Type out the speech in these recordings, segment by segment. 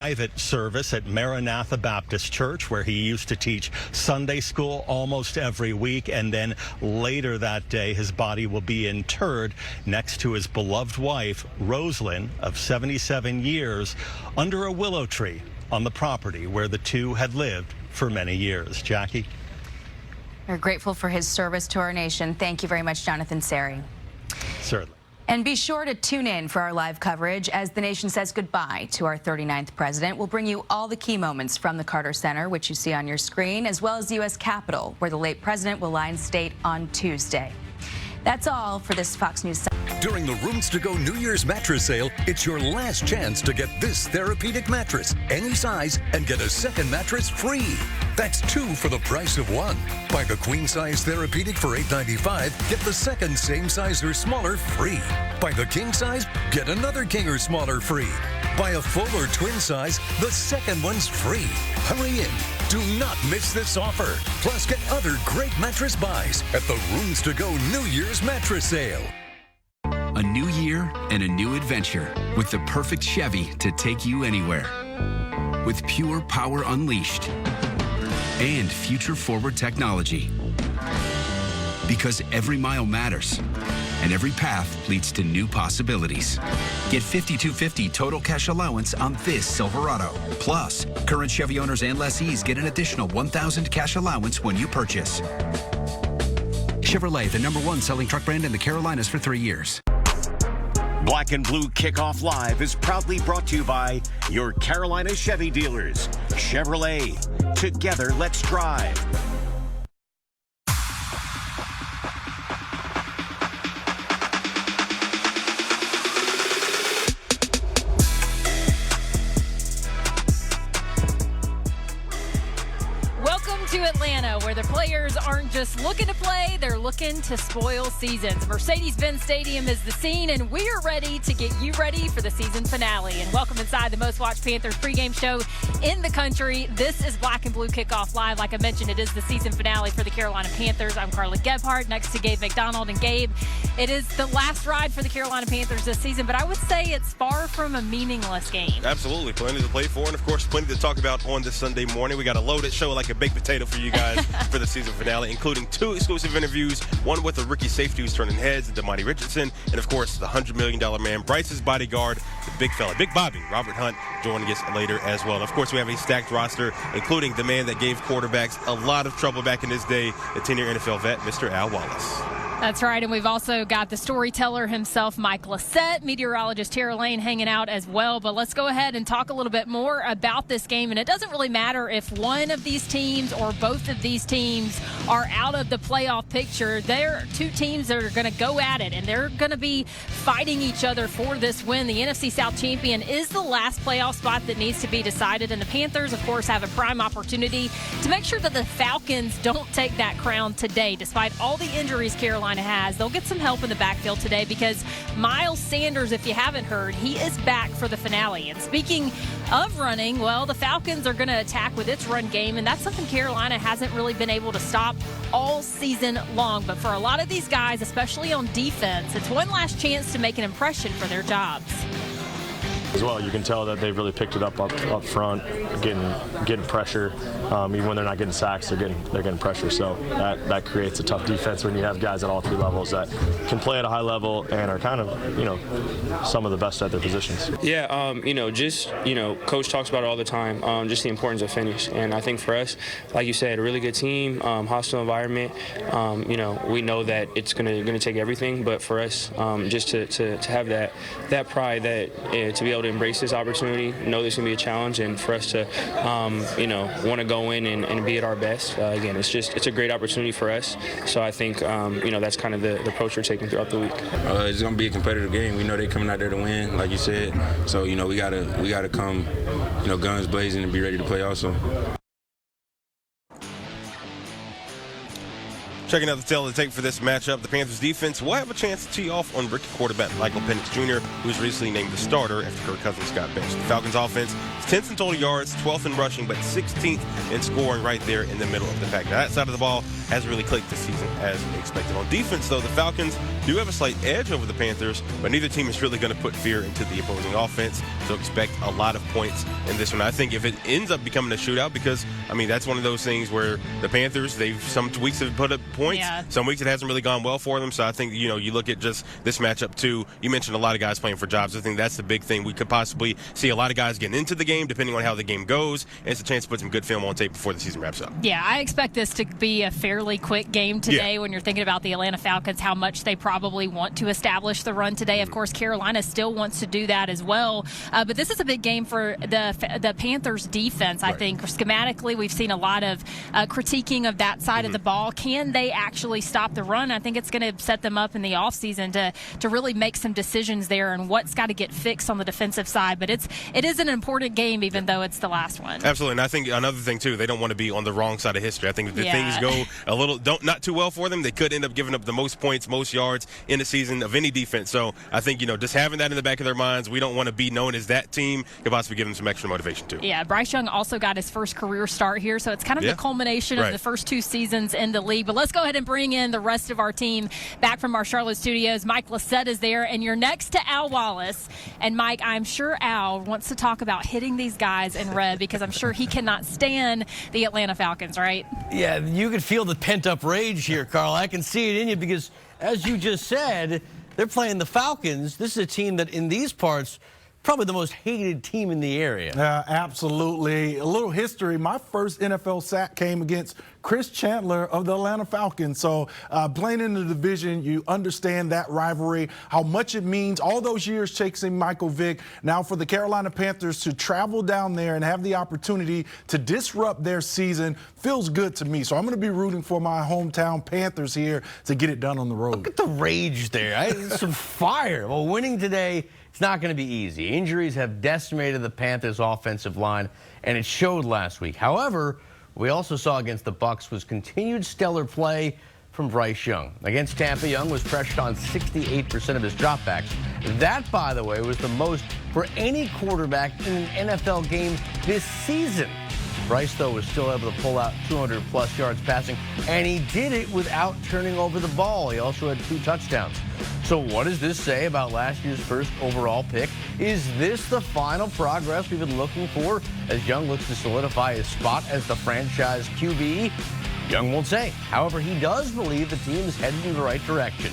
Private service at Maranatha Baptist Church, where he used to teach Sunday school almost every week. And then later that day, his body will be interred next to his beloved wife, Rosalind, of 77 years, under a willow tree on the property where the two had lived for many years. Jackie? We're grateful for his service to our nation. Thank you very much, Jonathan Seri. Certainly. And be sure to tune in for our live coverage as the nation says goodbye to our 39th president. We'll bring you all the key moments from the Carter Center, which you see on your screen, as well as the U.S. Capitol, where the late president will lie in state on Tuesday. That's all for this Fox News. During the Rooms to Go New Year's mattress sale, it's your last chance to get this therapeutic mattress, any size, and get a second mattress free. That's 2 for the price of 1. Buy the queen size therapeutic for $8.95, get the second same size or smaller free. Buy the king size, get another king or smaller free. Buy a full or twin size, the second one's free. Hurry in. Do not miss this offer. Plus, get other great mattress buys at the Rooms to Go New Year's mattress sale. A new year and a new adventure with the perfect Chevy to take you anywhere. With pure power unleashed and future-forward technology. Because every mile matters and every path leads to new possibilities. Get $5,250 total cash allowance on this Silverado. Plus, current Chevy owners and lessees get an additional $1,000 cash allowance when you purchase. Chevrolet, the #1 selling truck brand in the Carolinas for 3 years. Black and Blue Kickoff Live is proudly brought to you by your Carolina Chevy dealers. Chevrolet. Together, let's drive. To Atlanta, where the players aren't just looking to play, they're looking to spoil seasons. Mercedes-Benz Stadium is the scene, and we are ready to get you ready for the season finale. And welcome inside the most watched Panthers pregame show in the country. This is Black and Blue Kickoff Live. Like I mentioned, it is the season finale for the Carolina Panthers. I'm Carla Gebhardt, next to Gabe McDonald. And Gabe, it is the last ride for the Carolina Panthers this season, but I would say it's far from a meaningless game. Absolutely. Plenty to play for, and of course, plenty to talk about on this Sunday morning. We got a loaded show like a baked potato for you guys for the season finale, including 2 exclusive interviews, one with a rookie safety who's turning heads, Damani Richardson, and of course the $100 million man, Bryce's bodyguard, the big fella, Big Bobby, Robert Hunt, joining us later as well. And of course, we have a stacked roster, including the man that gave quarterbacks a lot of trouble back in his day, the 10-year NFL vet, Mr. Al Wallace. That's right, and we've also got the storyteller himself, Mike Lissette, meteorologist Tara Lane hanging out as well. But let's go ahead and talk a little bit more about this game. And it doesn't really matter if one of these teams or both of these teams are out of the playoff picture. They're 2 teams that are going to go at it, and they're going to be fighting each other for this win. The NFC South champion is the last playoff spot that needs to be decided, and the Panthers, of course, have a prime opportunity to make sure that the Falcons don't take that crown today. Despite all the injuries Carolina has, they'll get some help in the backfield today because Miles Sanders, if you haven't heard, he is back for the finale. And speaking of running, well, the Falcons are going to attack with its run game, and that's something Carolina hasn't really been able to stop all season long. But for a lot of these guys, especially on defense, it's one last chance to make an impression for their jobs. As well, you can tell that they've really picked it up front, getting pressure. Even when they're not getting sacks, they're getting pressure. So that creates a tough defense when you have guys at all 3 levels that can play at a high level and are kind of, some of the best at their positions. Yeah, Coach talks about it all the time, just the importance of finish. And I think for us, like you said, a really good team, hostile environment. We know that it's gonna take everything, but for us, just to have that pride, that to be able to embrace this opportunity, know there's going to be a challenge, and for us to, want to go in and be at our best. Again, it's a great opportunity for us. So I think, that's kind of the approach we're taking throughout the week. It's going to be a competitive game. We know they're coming out there to win, like you said. So, we gotta come, guns blazing and be ready to play also. Checking out the tail of the tape for this matchup, the Panthers defense will have a chance to tee off on rookie quarterback Michael Penix Jr., who was recently named the starter after Kirk Cousins got benched. The Falcons offense is 10th in total yards, 12th in rushing, but 16th in scoring, right there in the middle of the pack. Now, that side of the ball hasn't really clicked this season as expected. On defense, though, the Falcons do have a slight edge over the Panthers, but neither team is really going to put fear into the opposing offense, so expect a lot of points in this one. I think if it ends up becoming a shootout, because, I mean, that's one of those things where the Panthers, some weeks have put up points, some weeks it hasn't really gone well for them, so I think, you look at just this matchup, too. You mentioned a lot of guys playing for jobs. I think that's the big thing. We could possibly see a lot of guys getting into the game, depending on how the game goes, and it's a chance to put some good film on tape before the season wraps up. Yeah, I expect this to be a fairly quick game today when you're thinking about the Atlanta Falcons, how much they probably want to establish the run today. Of course, Carolina still wants to do that as well, but this is a big game for the Panthers defense. I think schematically we've seen a lot of critiquing of that side of the ball. Can they actually stop the run? I think it's going to set them up in the offseason to really make some decisions there and what's got to get fixed on the defensive side. But it is an important game, even though it's the last one. Absolutely, and I think another thing too, they don't want to be on the wrong side of history. I think if the things go a little not too well for them, they could end up giving up the most points, most yards in the season of any defense. So I think just having that in the back of their minds, we don't want to be known as that team, could possibly give them some extra motivation too. Yeah, Bryce Young also got his first career start here, so it's kind of the culmination of the first 2 seasons in the league. But let's go ahead and bring in the rest of our team back from our Charlotte studios. Mike Lissette is there, and you're next to Al Wallace. And Mike, I'm sure Al wants to talk about hitting these guys in red because I'm sure he cannot stand the Atlanta Falcons, right? Yeah, you can feel the pent-up rage here, Carl. I can see it in you because, as you just said, they're playing the Falcons. This is a team that, in these parts, probably the most hated team in the area. Absolutely. A little history. My first NFL sack came against Chris Chandler of the Atlanta Falcons. So playing in the division, you understand that rivalry, how much it means. All those years chasing Michael Vick. Now for the Carolina Panthers to travel down there and have the opportunity to disrupt their season feels good to me. So I'm going to be rooting for my hometown Panthers here to get it done on the road. Look at the rage there. Some fire. Well, winning today, it's not going to be easy. Injuries have decimated the Panthers' offensive line, and it showed last week. However, we also saw against the Bucs was continued stellar play from Bryce Young. Against Tampa, Young was pressured on 68% of his dropbacks. That, by the way, was the most for any quarterback in an NFL game this season. Bryce, though, was still able to pull out 200-plus yards passing, and he did it without turning over the ball. He also had 2 touchdowns. So what does this say about last year's first overall pick? Is this the final progress we've been looking for as Young looks to solidify his spot as the franchise QB? Young won't say. However, he does believe the team is headed in the right direction.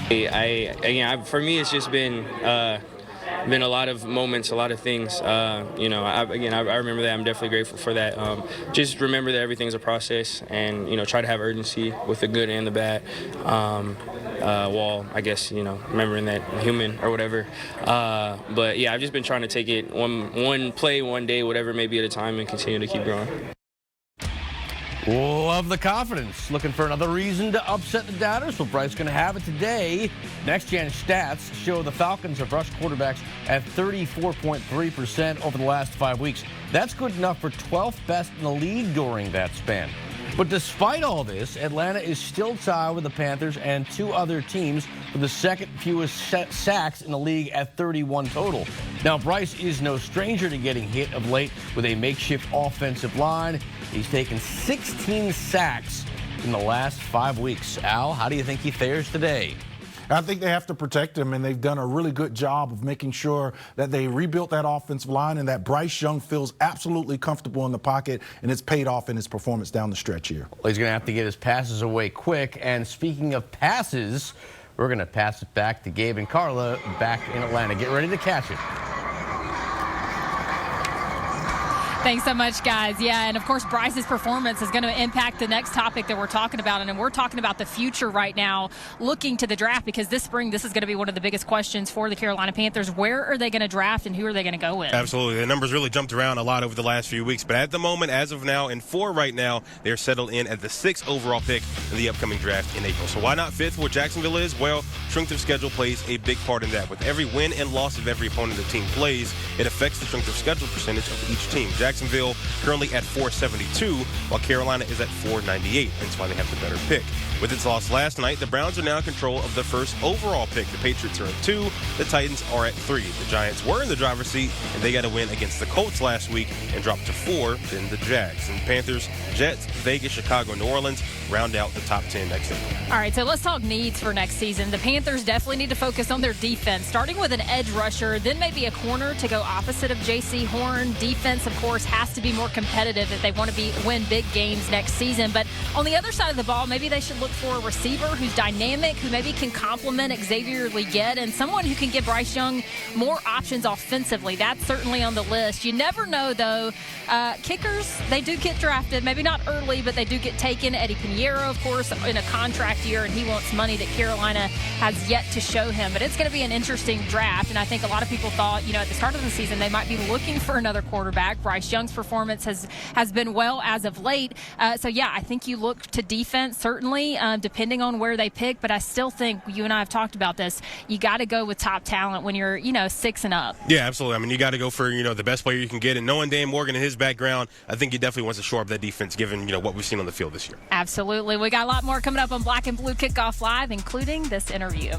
For me, it's just been a lot of moments, a lot of things. I remember that. I'm definitely grateful for that. Just remember that everything's a process, and try to have urgency with the good and the bad. While I guess remembering that human or whatever. But yeah, I've just been trying to take it one play, one day, whatever it may be at a time, and continue to keep growing. Love the confidence. Looking for another reason to upset the doubters? Well, Bryce going to have it today. Next Gen stats show the Falcons have rushed quarterbacks at 34.3% over the last 5 weeks. That's good enough for 12th best in the league during that span. But despite all this, Atlanta is still tied with the Panthers and 2 other teams with the second fewest sacks in the league at 31 total. Now, Bryce is no stranger to getting hit of late with a makeshift offensive line. He's taken 16 sacks in the last 5 weeks. Al, how do you think he fares today? I think they have to protect him, and they've done a really good job of making sure that they rebuilt that offensive line and that Bryce Young feels absolutely comfortable in the pocket, and it's paid off in his performance down the stretch here. Well, he's going to have to get his passes away quick. And speaking of passes, we're going to pass it back to Gabe and Carla back in Atlanta. Get ready to catch it. Thanks so much, guys. Yeah, and of course, Bryce's performance is going to impact the next topic that we're talking about. And we're talking about the future right now, looking to the draft, because this spring, this is going to be one of the biggest questions for the Carolina Panthers. Where are they going to draft, and who are they going to go with? Absolutely. The numbers really jumped around a lot over the last few weeks. But at the moment, as of now, in 4 right now, they're settled in at the 6th overall pick in the upcoming draft in April. So why not 5th where Jacksonville is? Well, strength of schedule plays a big part in that. With every win and loss of every opponent the team plays, it affects the strength of schedule percentage of each team. Jacksonville currently at 472, while Carolina is at 498. That's why they have the better pick. With its loss last night, the Browns are now in control of the first overall pick. The Patriots are at 2. The Titans are at 3. The Giants were in the driver's seat, and they got a win against the Colts last week and dropped to 4, then the Jags. And Panthers, Jets, Vegas, Chicago, New Orleans round out the top 10 next April. All right, so let's talk needs for next season. The Panthers definitely need to focus on their defense, starting with an edge rusher, then maybe a corner to go opposite of J.C. Horn. Defense, of course, has to be more competitive if they want to win big games next season. But on the other side of the ball, maybe they should look for a receiver who's dynamic, who maybe can complement Xavier Legette, and someone who can give Bryce Young more options offensively. That's certainly on the list. You never know, though. Kickers, they do get drafted, maybe not early, but they do get taken. Eddie Pinheiro, of course, in a contract year, and he wants money that Carolina has yet to show him. But it's going to be an interesting draft, and I think a lot of people thought, at the start of the season, they might be looking for another quarterback. Bryce Young's performance has been well as of late. So, yeah, I think you look to defense, certainly, depending on where they pick. But I still think, you and I have talked about this, you got to go with top talent when you're, 6 and up. Yeah, absolutely. I mean, you got to go for, the best player you can get. And knowing Dan Morgan and his background, I think he definitely wants to shore up that defense given, what we've seen on the field this year. Absolutely. We got a lot more coming up on Black and Blue Kickoff Live, including this interview.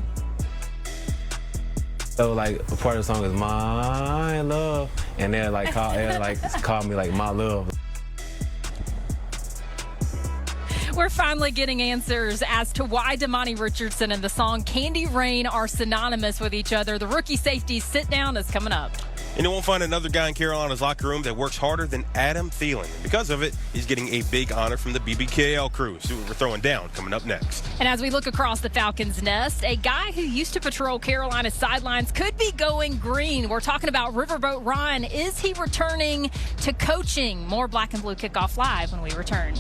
So like a part of the song is My Love, and they're like call me like My Love. We're finally getting answers as to why Damani Richardson and the song Candy Rain are synonymous with each other. The rookie safety sit down is coming up. And you won't find another guy in Carolina's locker room that works harder than Adam Thielen. And because of it, he's getting a big honor from the BBKL crew. So we're throwing down coming up next. And as we look across the Falcons' nest, a guy who used to patrol Carolina's sidelines could be going green. We're talking about Riverboat Ron. Is he returning to coaching? More Black and Blue Kickoff Live when we return.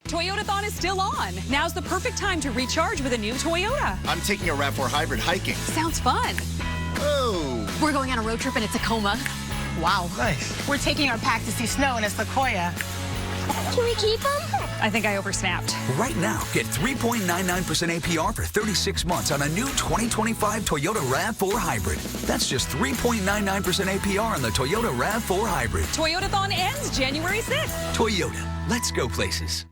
Toyotathon is still on. Now's the perfect time to recharge with a new Toyota. I'm taking a RAV4 hybrid hiking. Sounds fun. Oh. We're going on a road trip in a Tacoma. Wow. Nice. We're taking our pack to see snow in a Sequoia. Can we keep them? I think I oversnapped. Right now, get 3.99% APR for 36 months on a new 2025 Toyota RAV4 Hybrid. That's just 3.99% APR on the Toyota RAV4 Hybrid. Toyotathon ends January 6th. Toyota. Let's go places.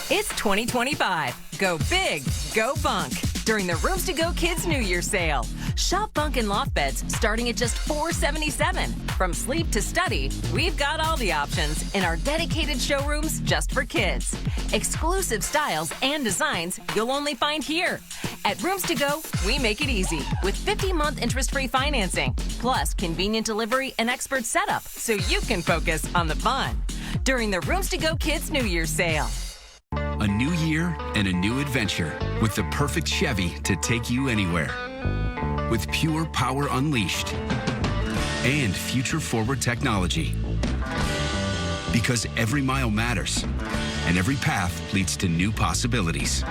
It's 2025. Go big, go bunk during the Rooms to Go Kids New Year sale. Shop bunk and loft beds starting at just $477. From sleep to study, we've got all the options in our dedicated showrooms just for kids. Exclusive styles and designs you'll only find here. At Rooms to Go, we make it easy with 50-month interest-free financing, plus convenient delivery and expert setup so you can focus on the fun during the Rooms to Go Kids New Year sale. A new year and a new adventure with the perfect Chevy to take you anywhere. With pure power unleashed and future-forward technology. Because every mile matters and every path leads to new possibilities.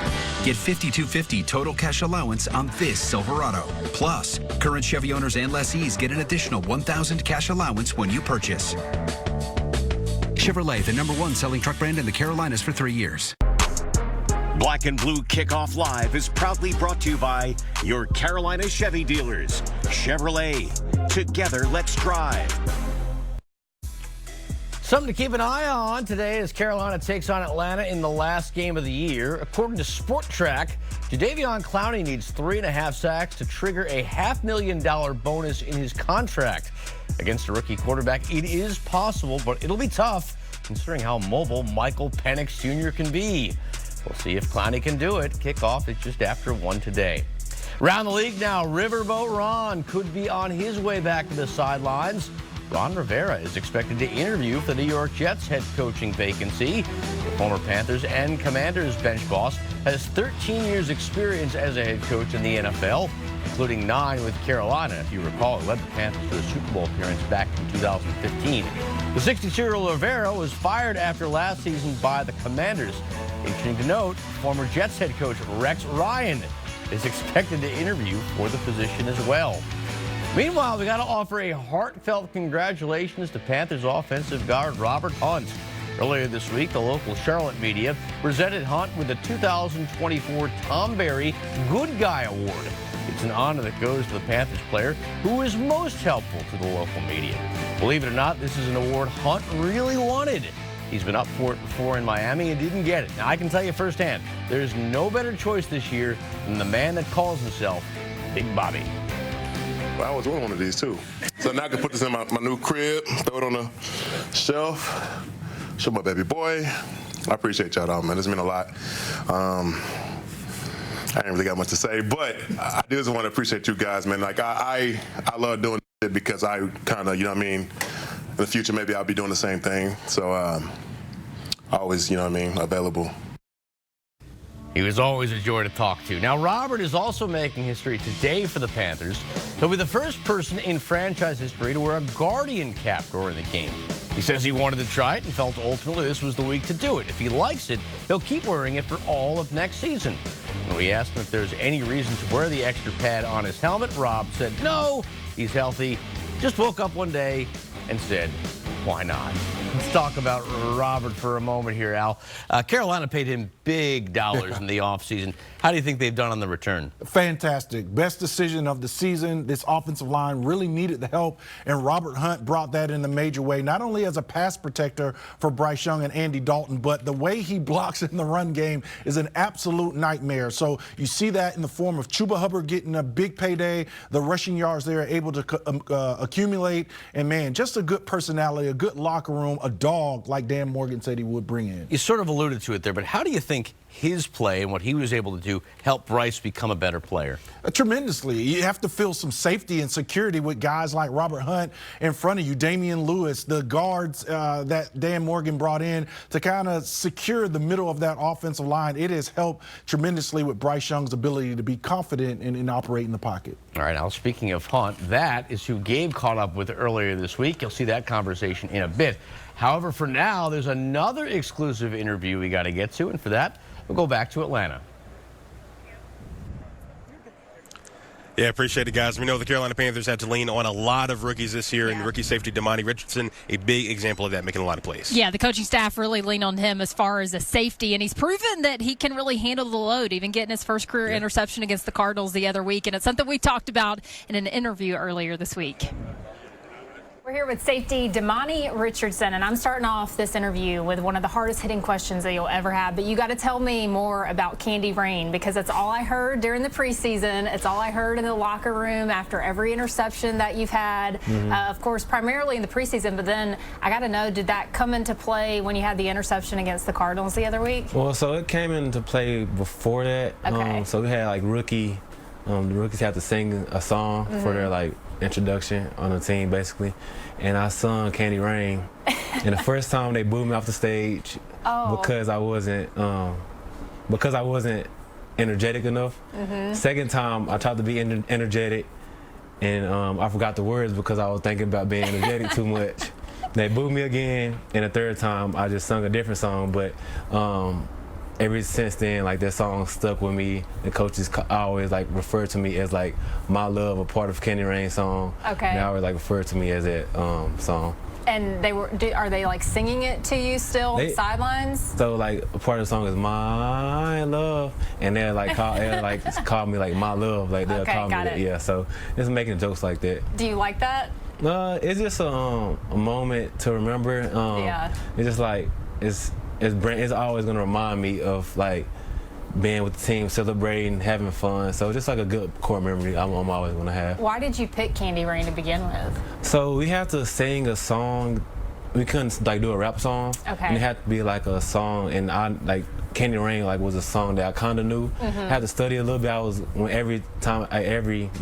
Get $5,250 total cash allowance on this Silverado. Plus, current Chevy owners and lessees get an additional $1,000 cash allowance when you purchase. Chevrolet, the #1 selling truck brand in the Carolinas for 3 years. Black and Blue Kickoff Live is proudly brought to you by your Carolina Chevy dealers. Chevrolet. Together, let's drive. Something to keep an eye on today as Carolina takes on Atlanta in the last game of the year. According to Sport Track, Jadeveon Clowney needs 3.5 sacks to trigger a $500,000 bonus in his contract. Against a rookie quarterback, it is possible, but it'll be tough considering how mobile Michael Penix Jr. can be. We'll see if Clowney can do it. Kickoff is just after 1 today. Around the league now, Riverboat Ron could be on his way back to the sidelines. Ron Rivera is expected to interview for the New York Jets head coaching vacancy. The former Panthers and Commanders bench boss has 13 years experience as a head coach in the NFL. including 9 with Carolina. If you recall, he led the Panthers to a Super Bowl appearance back in 2015. The 62-year-old Rivera was fired after last season by the Commanders. Interesting to note, former Jets head coach Rex Ryan is expected to interview for the position as well. Meanwhile, we got to offer a heartfelt congratulations to Panthers offensive guard Robert Hunt. Earlier this week, the local Charlotte media presented Hunt with the 2024 Tom Berry Good Guy Award. It's an honor that goes to the Panthers player who is most helpful to the local media. Believe it or not, this is an award Hunt really wanted. He's been up for it before in Miami and didn't get it. Now, I can tell you firsthand, there's no better choice this year than the man that calls himself Big Bobby. I always wanted one of these, too. So now I can put this in my new crib, throw it on the shelf, show my baby boy. I appreciate y'all, man. This means a lot. I ain't really got much to say, but I just want to appreciate you guys, man. Like, I love doing it because I kind of, you know what I mean, in the future, maybe I'll be doing the same thing. So always, you know what I mean, available. He was always a joy to talk to. Now, Robert is also making history today for the Panthers. He'll be the first person in franchise history to wear a Guardian cap during the game. He says he wanted to try it and felt ultimately this was the week to do it. If he likes it, he'll keep wearing it for all of next season. When we asked him if there's any reason to wear the extra pad on his helmet, Rob said no, he's healthy. Just woke up one day and said, why not? Let's talk about Robert for a moment here, Al. Carolina paid him big dollars in the offseason. How do you think they've done on the return? Fantastic. Best decision of the season. This offensive line really needed the help, and Robert Hunt brought that in a major way, not only as a pass protector for Bryce Young and Andy Dalton, but the way he blocks in the run game is an absolute nightmare. So you see that in the form of Chuba Hubbard getting a big payday, the rushing yards they are able to accumulate, and, man, just a good personality, a good locker room, a dog like Dan Morgan said he would bring in. You sort of alluded to it there, but how do you think his play and what he was able to do helped Bryce become a better player? Tremendously. You have to feel some safety and security with guys like Robert Hunt in front of you, Damian Lewis, the guards that Dan Morgan brought in to kind of secure the middle of that offensive line. It has helped tremendously with Bryce Young's ability to be confident and operate in the pocket. All right, now speaking of Hunt, that is who Gabe caught up with earlier this week. You'll see that conversation in a bit. However, for now, there's another exclusive interview we got to get to, and for that, we'll go back to Atlanta. Yeah, appreciate it, guys. We know the Carolina Panthers had to lean on a lot of rookies this year, and rookie safety Damani Richardson, a big example of that, making a lot of plays. Yeah, the coaching staff really leaned on him as far as a safety, and he's proven that he can really handle the load, even getting his first career interception against the Cardinals the other week, and it's something we talked about in an interview earlier this week. We're here with safety Damani Richardson, and I'm starting off this interview with one of the hardest hitting questions that you'll ever have. But you got to tell me more about Candy Rain, because it's all I heard during the preseason. It's all I heard in the locker room after every interception that you've had. Of course, primarily in the preseason, but then I got to know, did that come into play when you had the interception against the Cardinals the other week? Well, so it came into play before that. Okay. So we had like the rookies had to sing a song for their like introduction on the team, basically, and I sung Candy Rain. And the first time they booed me off the stage because I wasn't energetic enough. Second time I tried to be energetic, and I forgot the words because I was thinking about being energetic too much. They booed me again, and the third time I just sung a different song, but ever since then, like, that song stuck with me. The coaches always like refer to me as like My Love, a part of Candy Rain's song. Okay. They always like refer to me as that song. And are they like singing it to you still on the sidelines? So like a part of the song is My Love, and they'll call me like My Love, like they'll call me that. Yeah. So it's making jokes like that. Do you like that? It's just a moment to remember. Yeah. It's just like it's always gonna remind me of like being with the team, celebrating, having fun. So just like a good core memory I'm always gonna have. Why did you pick Candy Rain to begin with? So we have to sing a song. We couldn't like do a rap song. Okay. And it had to be like a song, and I like Candy Rain like was a song that I kind of knew. I had to study a little bit. Every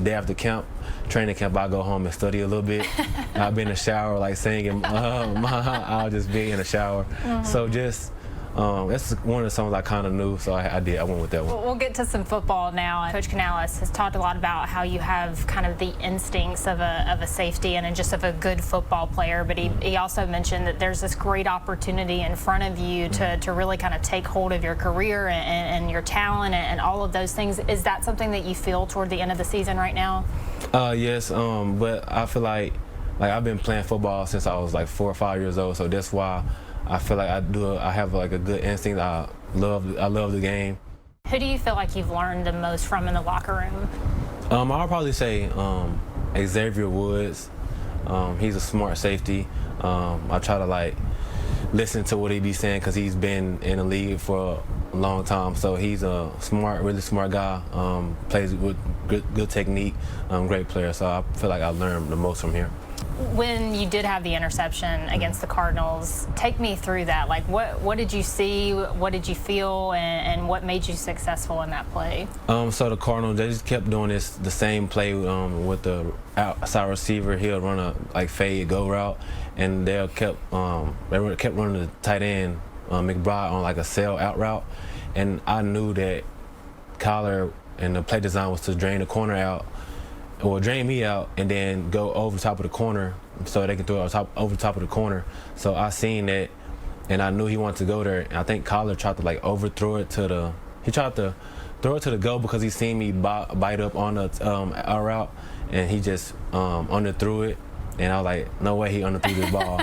day after training camp, I go home and study a little bit. I'll be in the shower like singing. I'll just be in the shower. So just That's one of the songs I kind of knew, so I went with that one. We'll get to some football now. Coach Canales has talked a lot about how you have kind of the instincts of a safety and just of a good football player, but he also mentioned that there's this great opportunity in front of you to really kind of take hold of your career and your talent and all of those things. Is that something that you feel toward the end of the season right now? Yes, but I feel like I've been playing football since I was like 4 or 5 years old, so that's why I feel like I have like a good instinct. I love the game. Who do you feel like you've learned the most from in the locker room? I'll probably say Xavier Woods. He's a smart safety. I try to like listen to what he be saying because he's been in the league for a long time. So he's a really smart guy. Plays with good technique. Great player. So I feel like I learned the most from here. When you did have the interception against the Cardinals, take me through that. Like, what did you see? What did you feel? And what made you successful in that play? So the Cardinals, they just kept doing the same play with the outside receiver. He'll run a fade go route, and they kept running the tight end McBride on like a sail out route. And I knew that Kyler and the play design was to drain the corner out, or drain me out and then go over the top of the corner so they can throw it over the top of the corner. So I seen that and I knew he wanted to go there. And I think Kyler tried to like overthrow it he tried to throw it to the goal because he seen me bite up on the out route, and he just underthrew it. And I was like, no way he underthrew this ball.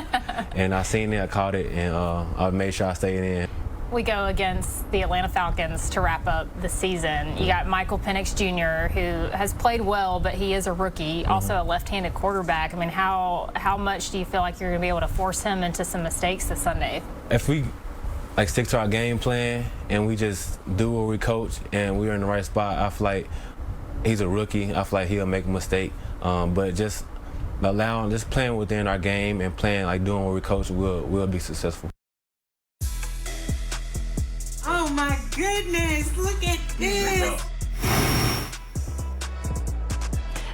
And I seen it, I caught it, and I made sure I stayed in. We go against the Atlanta Falcons to wrap up the season. You got Michael Penix Jr., who has played well, but he is a rookie, also a left-handed quarterback. I mean, how much do you feel like you're going to be able to force him into some mistakes this Sunday? If we stick to our game plan and we just do what we coach and we're in the right spot, I feel like he's a rookie. I feel like he'll make a mistake, but just playing within our game and playing doing what we coach, we'll be successful. Oh my goodness, look at this.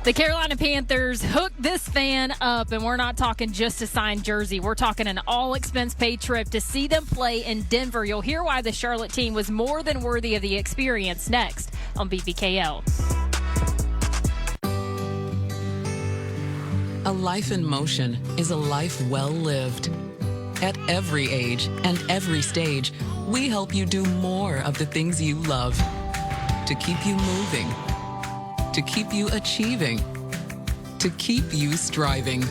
The Carolina Panthers hooked this fan up, and we're not talking just a signed jersey. We're talking an all-expense-paid trip to see them play in Denver. You'll hear why the Charlotte team was more than worthy of the experience next on BBKL. A life in motion is a life well lived. At every age and every stage, we help you do more of the things you love. To keep you moving, to keep you achieving, to keep you striving.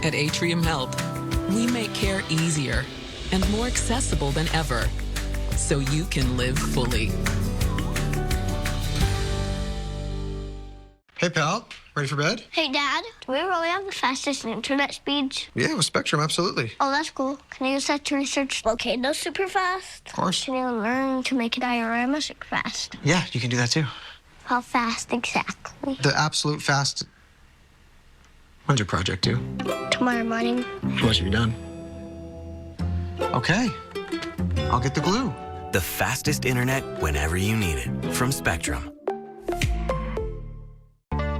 At Atrium Health, we make care easier and more accessible than ever, so you can live fully. Hey, pal. Ready for bed? Hey, Dad, do we really have the fastest internet speeds? Yeah, with Spectrum, absolutely. Oh, that's cool. Can I use that to research volcanoes super fast? Of course. Can you learn to make a diorama super fast? Yeah, you can do that too. How fast exactly? The absolute fast. When's your project due? Tomorrow morning. How much have you done? Okay. I'll get the glue. The fastest internet whenever you need it. From Spectrum.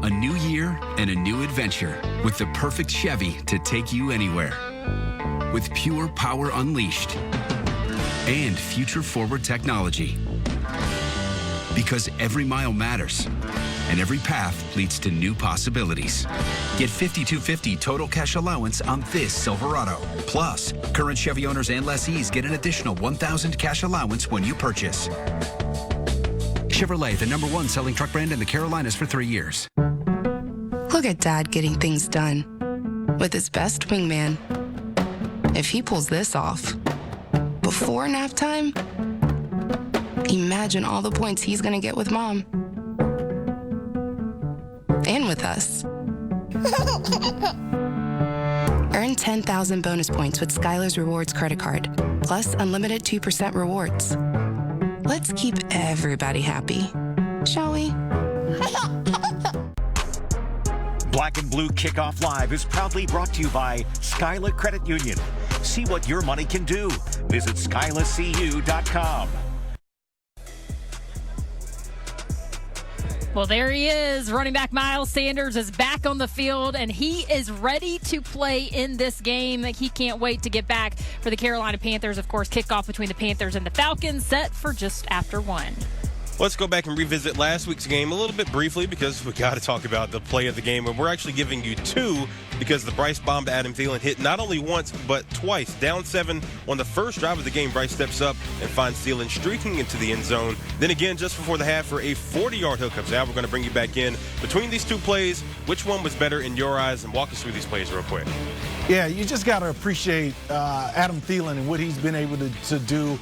A new year and a new adventure with the perfect Chevy to take you anywhere. With pure power unleashed and future-forward technology. Because every mile matters and every path leads to new possibilities. Get $5,250 total cash allowance on this Silverado. Plus, current Chevy owners and lessees get an additional $1,000 cash allowance when you purchase. Chevrolet, the #1 selling truck brand in the Carolinas for 3 years. Look at Dad getting things done with his best wingman. If he pulls this off before nap time, imagine all the points he's gonna get with Mom. And with us. Earn 10,000 bonus points with Skylar's Rewards credit card, plus unlimited 2% rewards. Let's keep everybody happy, shall we? Black and Blue Kickoff Live is proudly brought to you by Skyla Credit Union. See what your money can do. Visit SkylaCU.com. Well, there he is. Running back Miles Sanders is back on the field, and he is ready to play in this game. He can't wait to get back for the Carolina Panthers. Of course, kickoff between the Panthers and the Falcons set for just after 1. Let's go back and revisit last week's game a little bit briefly because we got to talk about the play of the game. And we're actually giving you 2 because the Bryce bomb to Adam Thielen hit not only once but twice. Down 7 on the first drive of the game, Bryce steps up and finds Thielen streaking into the end zone. Then again, just before the half for a 40-yard hookup. So now we're going to bring you back in. Between these 2 plays, which one was better in your eyes? And walk us through these plays real quick. Yeah, you just got to appreciate Adam Thielen and what he's been able to do.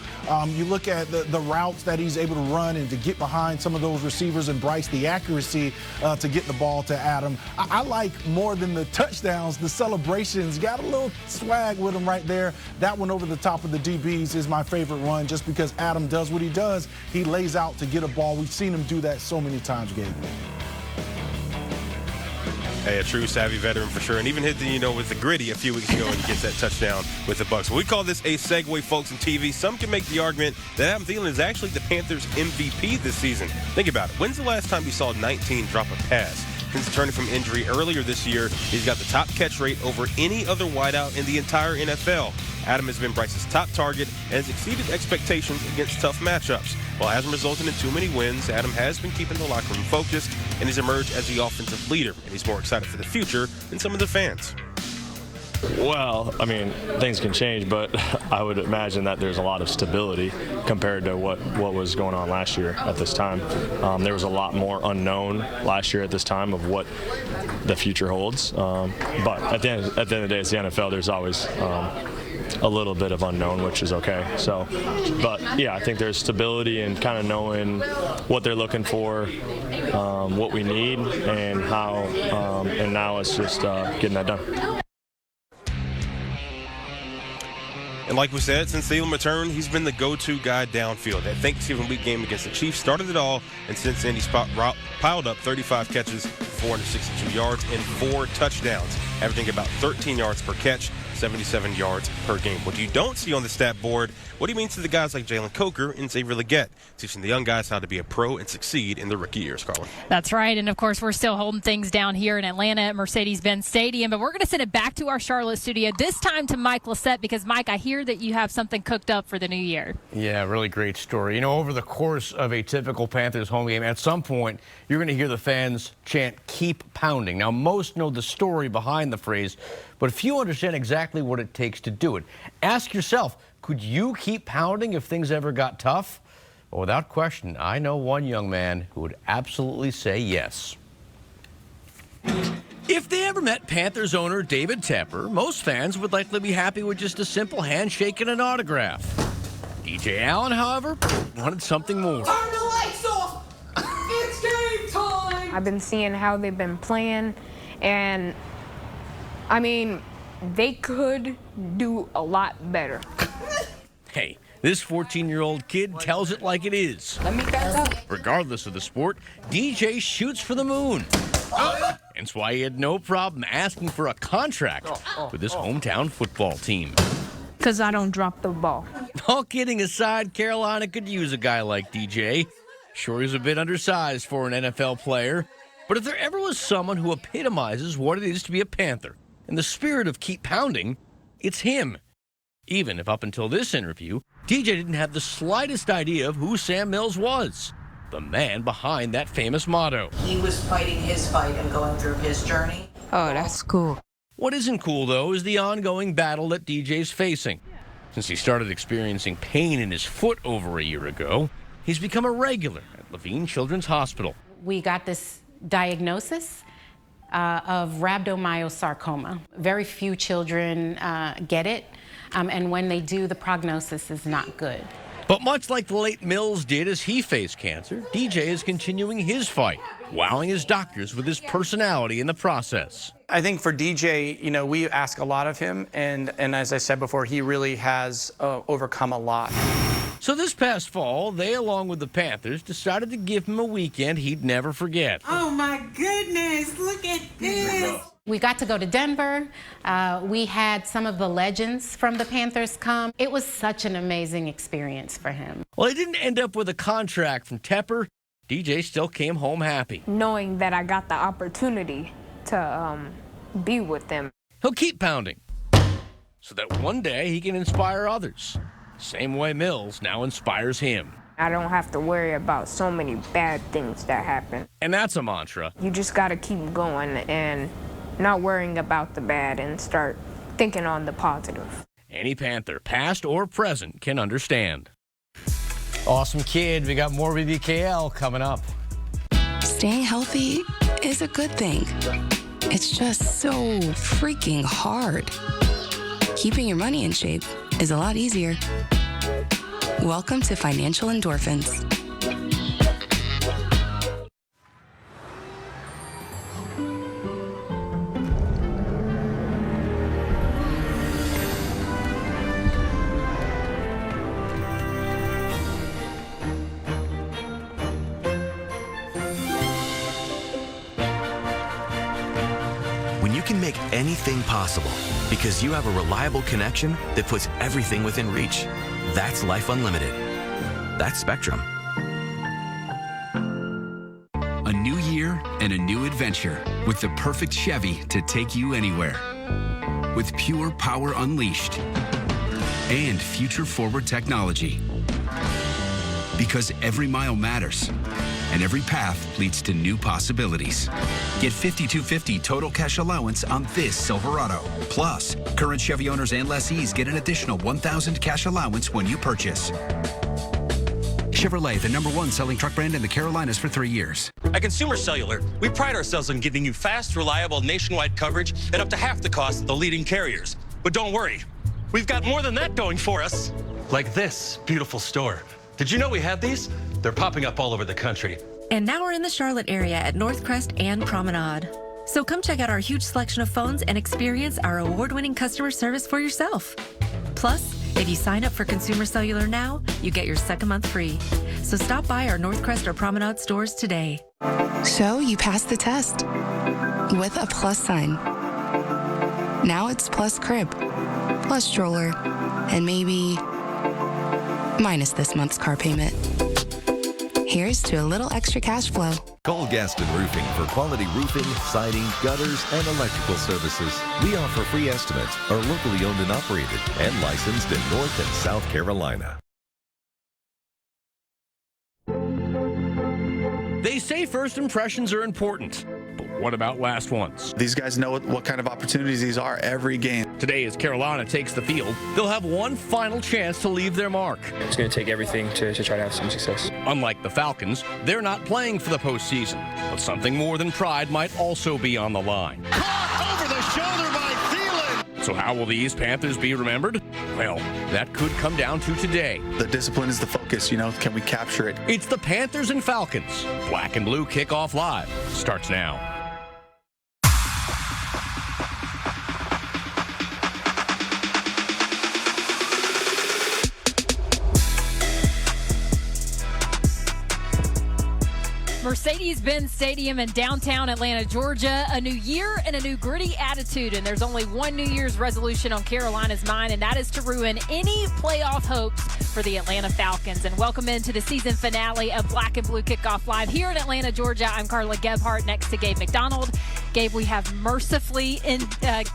You look at the routes that he's able to run and to get behind some of those receivers, and Bryce, the accuracy to get the ball to Adam. I like more than the touchdowns, the celebrations. Got a little swag with him right there. That one over the top of the DBs is my favorite one just because Adam does what he does. He lays out to get a ball. We've seen him do that so many times, Gabe. Hey, a true savvy veteran for sure, and even hit with the gritty a few weeks ago and gets that touchdown with the Bucs. We call this a segue, folks, in TV. Some can make the argument that Adam Thielen is actually the Panthers' MVP this season. Think about it. When's the last time you saw 19 drop a pass? Since returning from injury earlier this year, he's got the top catch rate over any other wideout in the entire NFL. Adam has been Bryce's top target and has exceeded expectations against tough matchups. While it hasn't resulted in too many wins, Adam has been keeping the locker room focused and has emerged as the offensive leader, and he's more excited for the future than some of the fans. Well, I mean, things can change, but I would imagine that there's a lot of stability compared to what was going on last year at this time. There was a lot more unknown last year at this time of what the future holds. But at the end of the day, it's the NFL. There's always a little bit of unknown, which is okay. So, but yeah, I think there's stability and kind of knowing what they're looking for, what we need, and how. And now it's just getting that done. And like we said, since Thielen returned, he's been the go-to guy downfield. That Thanksgiving week game against the Chiefs started it all, and since then he's piled up 35 catches, 462 yards, and 4 touchdowns, averaging about 13 yards per catch, 77 yards per game. What you don't see on the stat board, what he means to the guys like Jalen Coker and Xavier Legette, teaching the young guys how to be a pro and succeed in their rookie years, Carlin. That's right, and of course we're still holding things down here in Atlanta at Mercedes-Benz Stadium, but we're going to send it back to our Charlotte studio, this time to Mike Lissette, because Mike, I hear that you have something cooked up for the new year. Yeah, really great story. Over the course of a typical Panthers home game, at some point you're going to hear the fans chant, "Keep pounding." Now, most know the story behind the phrase, but few understand exactly what it takes to do it. Ask yourself, could you keep pounding if things ever got tough? Well, without question, I know one young man who would absolutely say yes. If they ever met Panthers owner David Tepper, most fans would likely be happy with just a simple handshake and an autograph. DJ Allen, however, wanted something more. Turn the lights off! It's game time! I've been seeing how they've been playing, and I mean, they could do a lot better. Hey, this 14-year-old kid tells it like it is. Let me back up. Regardless of the sport, DJ shoots for the moon. That's why he had no problem asking for a contract with his hometown football team. Because I don't drop the ball. All kidding aside, Carolina could use a guy like DJ. Sure, he's a bit undersized for an NFL player, but if there ever was someone who epitomizes what it is to be a Panther, in the spirit of keep pounding, it's him. Even if up until this interview, DJ didn't have the slightest idea of who Sam Mills was, the man behind that famous motto. He was fighting his fight and going through his journey. Oh, that's cool. What isn't cool, though, is the ongoing battle that DJ's facing. Since he started experiencing pain in his foot over a year ago, he's become a regular at Levine Children's Hospital. We got this diagnosis of rhabdomyosarcoma. Very few children get it, and when they do, the prognosis is not good. But much like the late Mills did as he faced cancer, DJ is continuing his fight, wowing his doctors with his personality in the process. I think for DJ, we ask a lot of him, and as I said before, he really has overcome a lot. So this past fall, they, along with the Panthers, decided to give him a weekend he'd never forget. Oh my goodness, look at this. We got to go to Denver. We had some of the legends from the Panthers come. It was such an amazing experience for him. Well, he didn't end up with a contract from Tepper. DJ still came home happy. Knowing that I got the opportunity to be with them. He'll keep pounding so that one day he can inspire others. Same way Mills now inspires him. I don't have to worry about so many bad things that happen. And that's a mantra. You just got to keep going and not worrying about the bad and start thinking on the positive. Any Panther, past or present, can understand. Awesome kid. We got more BBKL coming up. Staying healthy is a good thing. It's just so freaking hard. Keeping your money in shape is a lot easier. Welcome to Financial Endorphins. When you can make anything possible because you have a reliable connection that puts everything within reach. That's Life Unlimited. That's Spectrum. A new year and a new adventure with the perfect Chevy to take you anywhere. With pure power unleashed and future-forward technology. Because every mile matters and every path leads to new possibilities. Get $5,250 total cash allowance on this Silverado. Plus, current Chevy owners and lessees get an additional $1,000 cash allowance when you purchase. Chevrolet, the #1 selling truck brand in the Carolinas for 3 years. At Consumer Cellular, we pride ourselves on giving you fast, reliable, nationwide coverage at up to half the cost of the leading carriers. But don't worry, we've got more than that going for us. Like this beautiful store. Did you know we had these? They're popping up all over the country. And now we're in the Charlotte area at Northcrest and Promenade. So come check out our huge selection of phones and experience our award-winning customer service for yourself. Plus, if you sign up for Consumer Cellular now, you get your second month free. So stop by our Northcrest or Promenade stores today. So you passed the test with a plus sign. Now it's plus crib, plus stroller, and maybe minus this month's car payment. Here's to a little extra cash flow. Call Gaston Roofing for quality roofing, siding, gutters, and electrical services. We offer free estimates, are locally owned and operated, and licensed in North and South Carolina. They say first impressions are important, but what about last ones? These guys know what kind of opportunities these are every game. Today, as Carolina takes the field, they'll have one final chance to leave their mark. It's going to take everything to try to have some success. Unlike the Falcons, they're not playing for the postseason, but something more than pride might also be on the line. Caught over the shoulder by Thielen. So how will these Panthers be remembered? Well, that could come down to today. The discipline is the focus, can we capture it? It's the Panthers and Falcons. Black and Blue Kickoff Live starts now. Mercedes-Benz Stadium in downtown Atlanta, Georgia. A new year and a new gritty attitude. And there's only one New Year's resolution on Carolina's mind, and that is to ruin any playoff hopes for the Atlanta Falcons. And welcome into the season finale of Black and Blue Kickoff Live here in Atlanta, Georgia. I'm Carla Gebhardt next to Gabe McDonald. Gabe, we have mercifully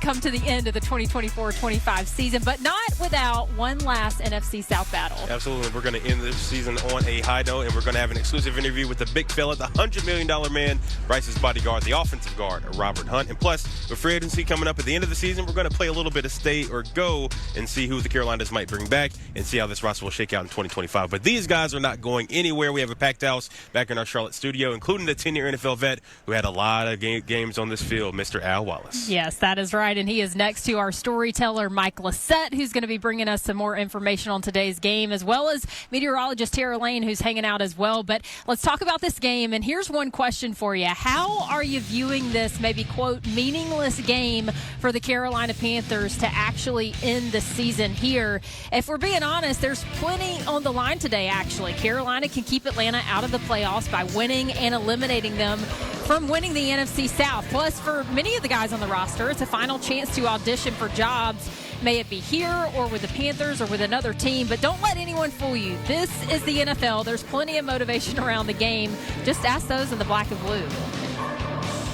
come to the end of the 2024-25 season, but not without one last NFC South battle. Absolutely. We're going to end this season on a high note, and we're going to have an exclusive interview with the big fella, the $100 million man, Bryce's bodyguard, the offensive guard, Robert Hunt. And plus, with free agency coming up at the end of the season, we're going to play a little bit of stay or go and see who the Carolinas might bring back and see how this roster will shake out in 2025. But these guys are not going anywhere. We have a packed house back in our Charlotte studio, including the 10-year NFL vet who had a lot of games on this field, Mr. Al Wallace. Yes, that is right. And he is next to our storyteller, Mike Lissette, who's going to be bringing us some more information on today's game, as well as meteorologist Tara Lane, who's hanging out as well. But let's talk about this game. And here's one question for you. How are you viewing this maybe, quote, meaningless game for the Carolina Panthers to actually end the season here? If we're being honest, there's plenty on the line today, actually. Carolina can keep Atlanta out of the playoffs by winning and eliminating them from winning the NFC South. Plus, for many of the guys on the roster, it's a final chance to audition for jobs may it be here or with the Panthers or with another team, but don't let anyone fool you. This is the NFL. There's plenty of motivation around the game. Just ask those in the black and blue.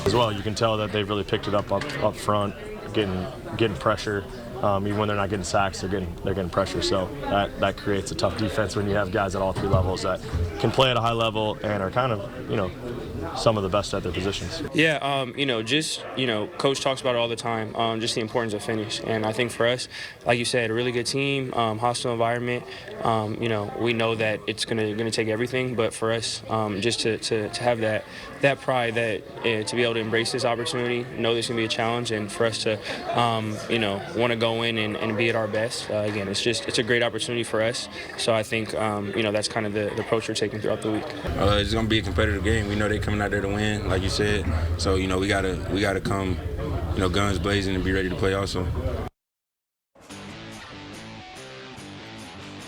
As well, you can tell that they've really picked it up front, getting pressure. Even when they're not getting sacks, they're getting pressure. So that creates a tough defense when you have guys at all three levels that can play at a high level and are kind of, some of the best at their positions. Yeah, Coach talks about it all the time, just the importance of finish. And I think for us, like you said, a really good team, hostile environment. We know that it's gonna take everything, but for us, just to have that pride, to be able to embrace this opportunity, know there's gonna be a challenge, and for us to, want to go in and be at our best. Again, it's a great opportunity for us. So I think, that's kind of the approach we're taking throughout the week. It's gonna be a competitive game. We know they're coming out there to win, like you said. So we gotta come, guns blazing and be ready to play also.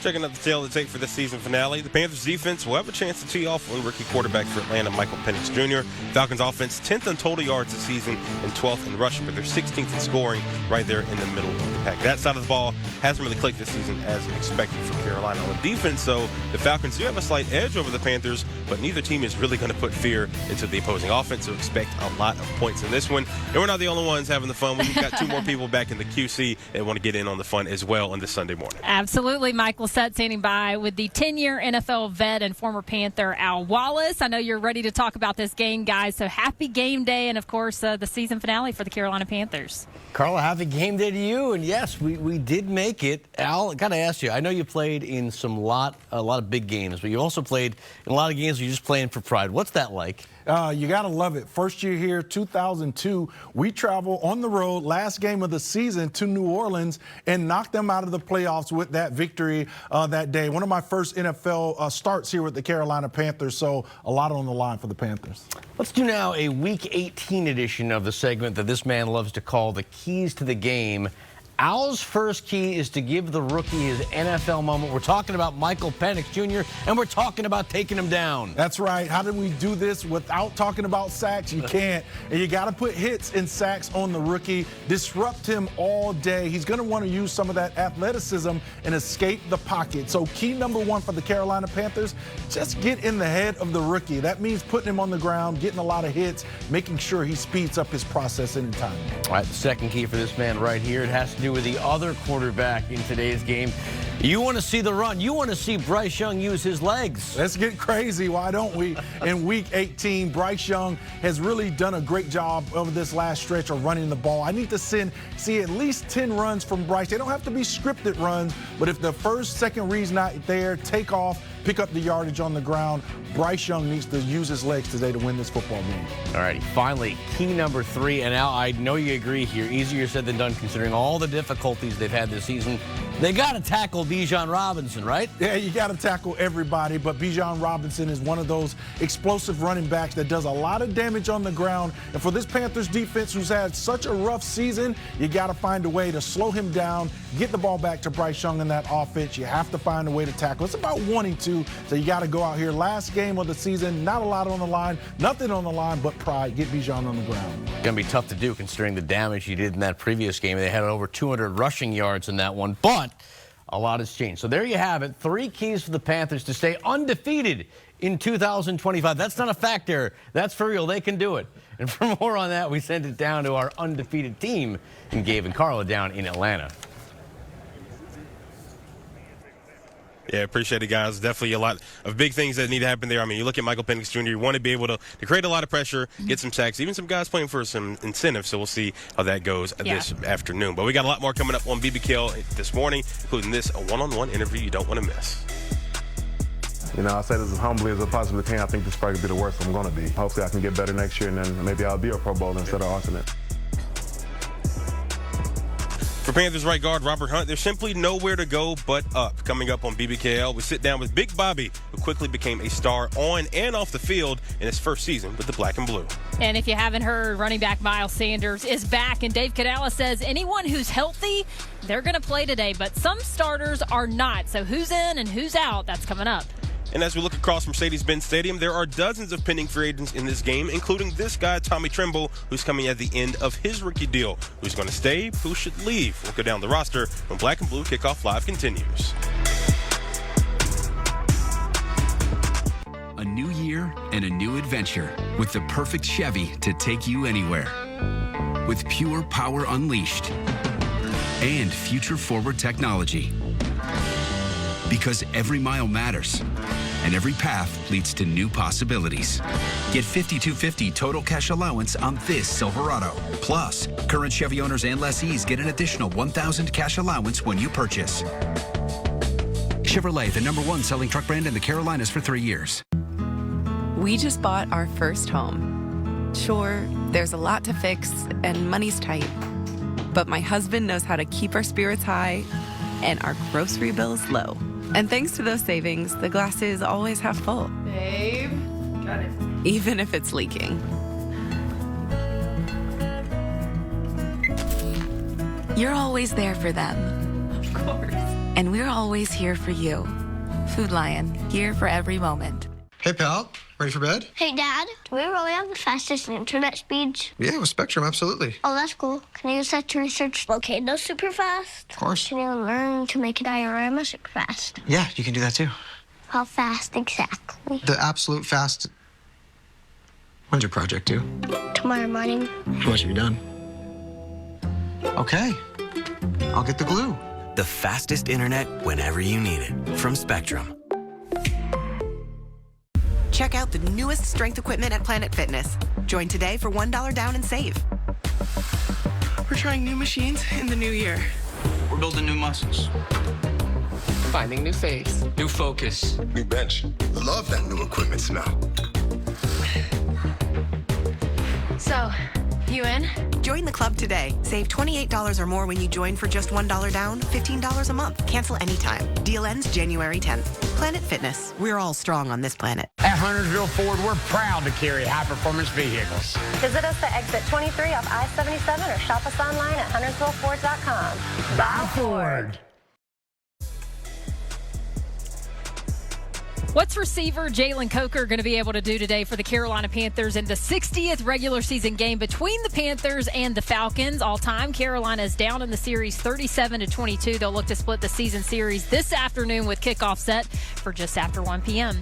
Checking out the tail of the tape for this season finale. The Panthers defense will have a chance to tee off on rookie quarterback for Atlanta, Michael Penix Jr. Falcons offense 10th in total yards this season and 12th in rushing, but they're 16th in scoring, right there in the middle of the pack. That side of the ball hasn't really clicked this season as expected for Carolina. On defense, though, the Falcons do have a slight edge over the Panthers, but neither team is really going to put fear into the opposing offense, so expect a lot of points in this one. And we're not the only ones having the fun. We've got two more people back in the QC that want to get in on the fun as well on this Sunday morning. Absolutely. Michael Set standing by with the 10-year NFL vet and former Panther Al Wallace. I know you're ready to talk about this game, guys, so happy game day and, of course, the season finale for the Carolina Panthers. Carla, happy game day to you, and yes, we did make it. Al, I got to ask you, I know you played in a lot of big games, but you also played in a lot of games where you're just playing for pride. What's that like? You got to love it. First year here, 2002, we travel on the road, last game of the season, to New Orleans and knocked them out of the playoffs with that victory that day. One of my first NFL starts here with the Carolina Panthers, so a lot on the line for the Panthers. Let's do now a Week 18 edition of the segment that this man loves to call the Keys to the Game. Al's first key is to give the rookie his NFL moment. We're talking about Michael Penix Jr., and we're talking about taking him down. That's right. How do we do this without talking about sacks? You can't. And you got to put hits and sacks on the rookie. Disrupt him all day. He's going to want to use some of that athleticism and escape the pocket. So key number one for the Carolina Panthers, just get in the head of the rookie. That means putting him on the ground, getting a lot of hits, making sure he speeds up his process in time. All right, the second key for this man right here, it has to do with the other quarterback in today's game. You want to see the run. You want to see Bryce Young use his legs. Let's get crazy. Why don't we? In Week 18, Bryce Young has really done a great job over this last stretch of running the ball. I need to see at least 10 runs from Bryce. They don't have to be scripted runs, but if the first, second read's not there, take off, pick up the yardage on the ground. Bryce Young needs to use his legs today to win this football game. All righty, finally, key number 3, and Al, I know you agree here. Easier said than done considering all the difficulties they've had this season. They got to tackle Bijan Robinson, right? Yeah, you got to tackle everybody, but Bijan Robinson is one of those explosive running backs that does a lot of damage on the ground. And for this Panthers defense, who's had such a rough season, you got to find a way to slow him down, get the ball back to Bryce Young in that offense. You have to find a way to tackle. It's about wanting to, so you got to go out here. Last game of the season, not a lot on the line, nothing on the line but pride. Get Bijan on the ground. Going to be tough to do considering the damage he did in that previous game. They had over 200 rushing yards in that one, but a lot has changed. So there you have it. 3 keys for the Panthers to stay undefeated in 2025. That's not a fact error. That's for real. They can do it. And for more on that, we send it down to our undefeated team and Gabe and Carla down in Atlanta. Yeah, appreciate it, guys. Definitely a lot of big things that need to happen there. I mean, you look at Michael Penix Jr., you want to be able to create a lot of pressure, get some sacks, even some guys playing for some incentives, so we'll see how that goes this afternoon. But we got a lot more coming up on BBKL this morning, including this, a one-on-one interview you don't want to miss. You know, I say this as humbly as I possibly can. I think this probably could be the worst I'm going to be. Hopefully I can get better next year, and then maybe I'll be a Pro Bowler instead of alternate. For Panthers right guard Robert Hunt, there's simply nowhere to go but up. Coming up on BBKL, we sit down with Big Bobby, who quickly became a star on and off the field in his first season with the Black and Blue. And if you haven't heard, running back Miles Sanders is back, and Dave Canales says anyone who's healthy, they're going to play today, but some starters are not. So who's in and who's out? That's coming up. And as we look across Mercedes-Benz Stadium, there are dozens of pending free agents in this game, including this guy, Tommy Tremble, who's coming at the end of his rookie deal. Who's going to stay? Who should leave? We'll go down the roster when Black and Blue Kickoff Live continues. A new year and a new adventure with the perfect Chevy to take you anywhere. With pure power unleashed and future-forward technology. Because every mile matters and every path leads to new possibilities. Get $5,250 total cash allowance on this Silverado. Plus, current Chevy owners and lessees get an additional $1,000 cash allowance when you purchase. Chevrolet, the #1 selling truck brand in the Carolinas for 3 years. We just bought our first home. Sure, there's a lot to fix and money's tight. But my husband knows how to keep our spirits high and our grocery bills low. And thanks to those savings, the glass is always half full. Babe, got it. Even if it's leaking. You're always there for them. Of course. And we're always here for you. Food Lion, here for every moment. Hey, pal. Ready for bed? Hey, Dad. Do we really have the fastest internet speeds? Yeah, with Spectrum, absolutely. Oh, that's cool. Can I use that to research volcanoes super fast? Of course. Can I learn to make a diorama super fast? Yeah, you can do that too. How fast exactly? The absolute fast. When's your project due? Tomorrow morning. How much have you done? Okay. I'll get the glue. The fastest internet whenever you need it. From Spectrum. Check out the newest strength equipment at Planet Fitness. Join today for $1 down and save. We're trying new machines in the new year. We're building new muscles. Finding new face. New focus. New bench. Love that new equipment smell. So, you in? Join the club today. Save $28 or more when you join for just $1 down, $15 a month. Cancel anytime. Deal ends January 10th. Planet Fitness. We're all strong on this planet. At Huntersville Ford, we're proud to carry high-performance vehicles. Visit us at exit 23 off I-77 or shop us online at HuntersvilleFord.com. Buy Ford. What's receiver Jalen Coker going to be able to do today for the Carolina Panthers in the 60th regular season game between the Panthers and the Falcons? All time, Carolina is down in the series 37-22. They'll look to split the season series this afternoon with kickoff set for just after 1 p.m.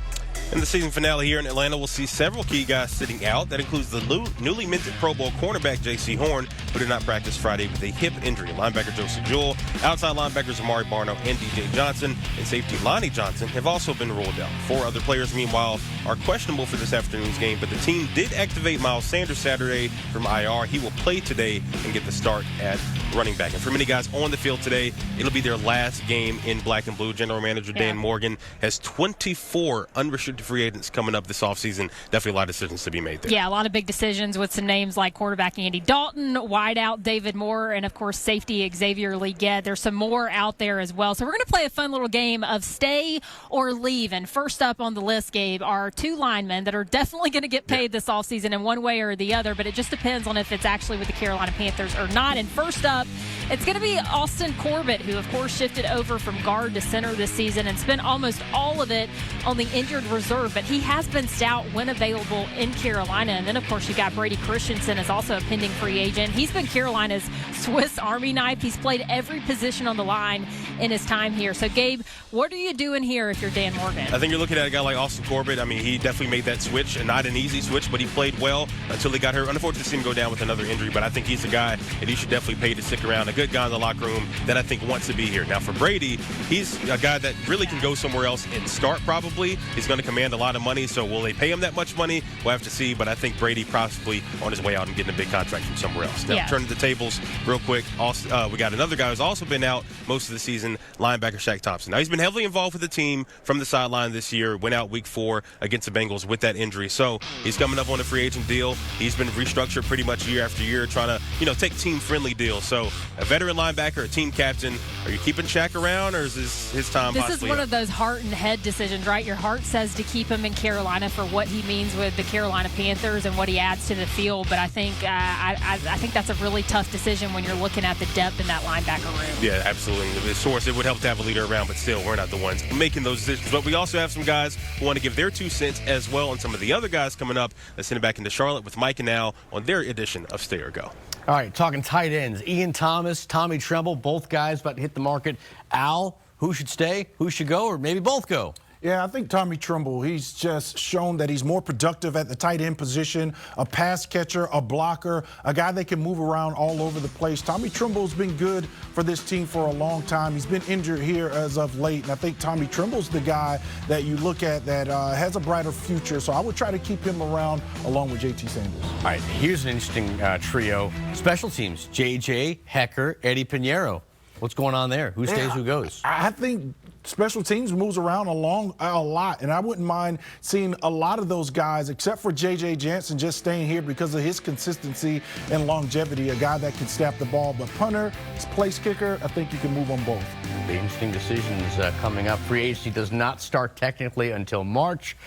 In the season finale here in Atlanta, we'll see several key guys sitting out. That includes the newly minted Pro Bowl cornerback J.C. Horn, who did not practice Friday with a hip injury. Linebacker Joseph Jewell, outside linebackers Amari Barno and D.J. Johnson, and safety Lonnie Johnson have also been ruled out. 4 other players, meanwhile, are questionable for this afternoon's game, but the team did activate Miles Sanders Saturday from IR. He will play today and get the start at running back. And for many guys on the field today, it'll be their last game in black and blue. General Manager Dan Morgan has 24 unrestricted free agents coming up this offseason. Definitely a lot of decisions to be made there. Yeah, a lot of big decisions with some names like quarterback Andy Dalton, wideout David Moore, and, of course, safety Xavier Legette. There's some more out there as well. So we're going to play a fun little game of stay or leave. And first up on the list, Gabe, are 2 linemen that are definitely going to get paid this offseason in one way or the other, but it just depends on if it's actually with the Carolina Panthers or not. And first up, it's going to be Austin Corbett, who, of course, shifted over from guard to center this season and spent almost all of it on the injured reserve. But he has been stout when available in Carolina. And then, of course, you got Brady Christensen is also a pending free agent. He's been Carolina's Swiss Army knife. He's played every position on the line in his time here. So, Gabe, what are you doing here if you're Dan Morgan? I think you're looking at a guy like Austin Corbett. I mean, he definitely made that switch, and not an easy switch, but he played well until he got hurt. Unfortunately, to see him go down with another injury, but I think he's a guy that you should definitely pay to stick around. A good guy in the locker room that I think wants to be here. Now, for Brady, he's a guy that really can go somewhere else and start probably. He's going to command a lot of money, so will they pay him that much money? We'll have to see, but I think Brady possibly on his way out and getting a big contract from somewhere else. Now, turning the tables real quick, we got another guy who's also been out most of the season, linebacker Shaq Thompson. Now, he's been heavily involved with the team from the sideline this year, went out week 4 against the Bengals with that injury. So he's coming up on a free agent deal. He's been restructured pretty much year after year, trying to, take team-friendly deals. So a veteran linebacker, a team captain, are you keeping Shaq around, or is this his time This possibly is one up? of those heart and head decisions, right? Your heart says to keep him in Carolina for what he means with the Carolina Panthers and what he adds to the field. But I think I think that's a really tough decision when when you're looking at the depth in that linebacker room. Yeah, absolutely. Of course, it would help to have a leader around, but still, we're not the ones making those decisions. But we also have some guys who want to give their 2 cents as well, and some of the other guys coming up. Let's send it back into Charlotte with Mike and Al on their edition of Stay or Go. All right, talking tight ends. Ian Thomas, Tommy Tremble, both guys about to hit the market. Al, who should stay, who should go, or maybe both go? Yeah, I think Tommy Tremble, he's just shown that he's more productive at the tight end position, a pass catcher, a blocker, a guy that can move around all over the place. Tommy Tremble's been good for this team for a long time. He's been injured here as of late, and I think Tommy Tremble's the guy that you look at that has a brighter future, so I would try to keep him around along with JT Sanders. All right, here's an interesting trio. Special teams, JJ, Hecker, Eddie Pinheiro. What's going on there? Who stays, who goes? I think special teams moves around a lot, and I wouldn't mind seeing a lot of those guys, except for J.J. Jansen, just staying here because of his consistency and longevity, a guy that can snap the ball. But punter, place kicker, I think you can move on both. The interesting decisions coming up. Free agency does not start technically until March,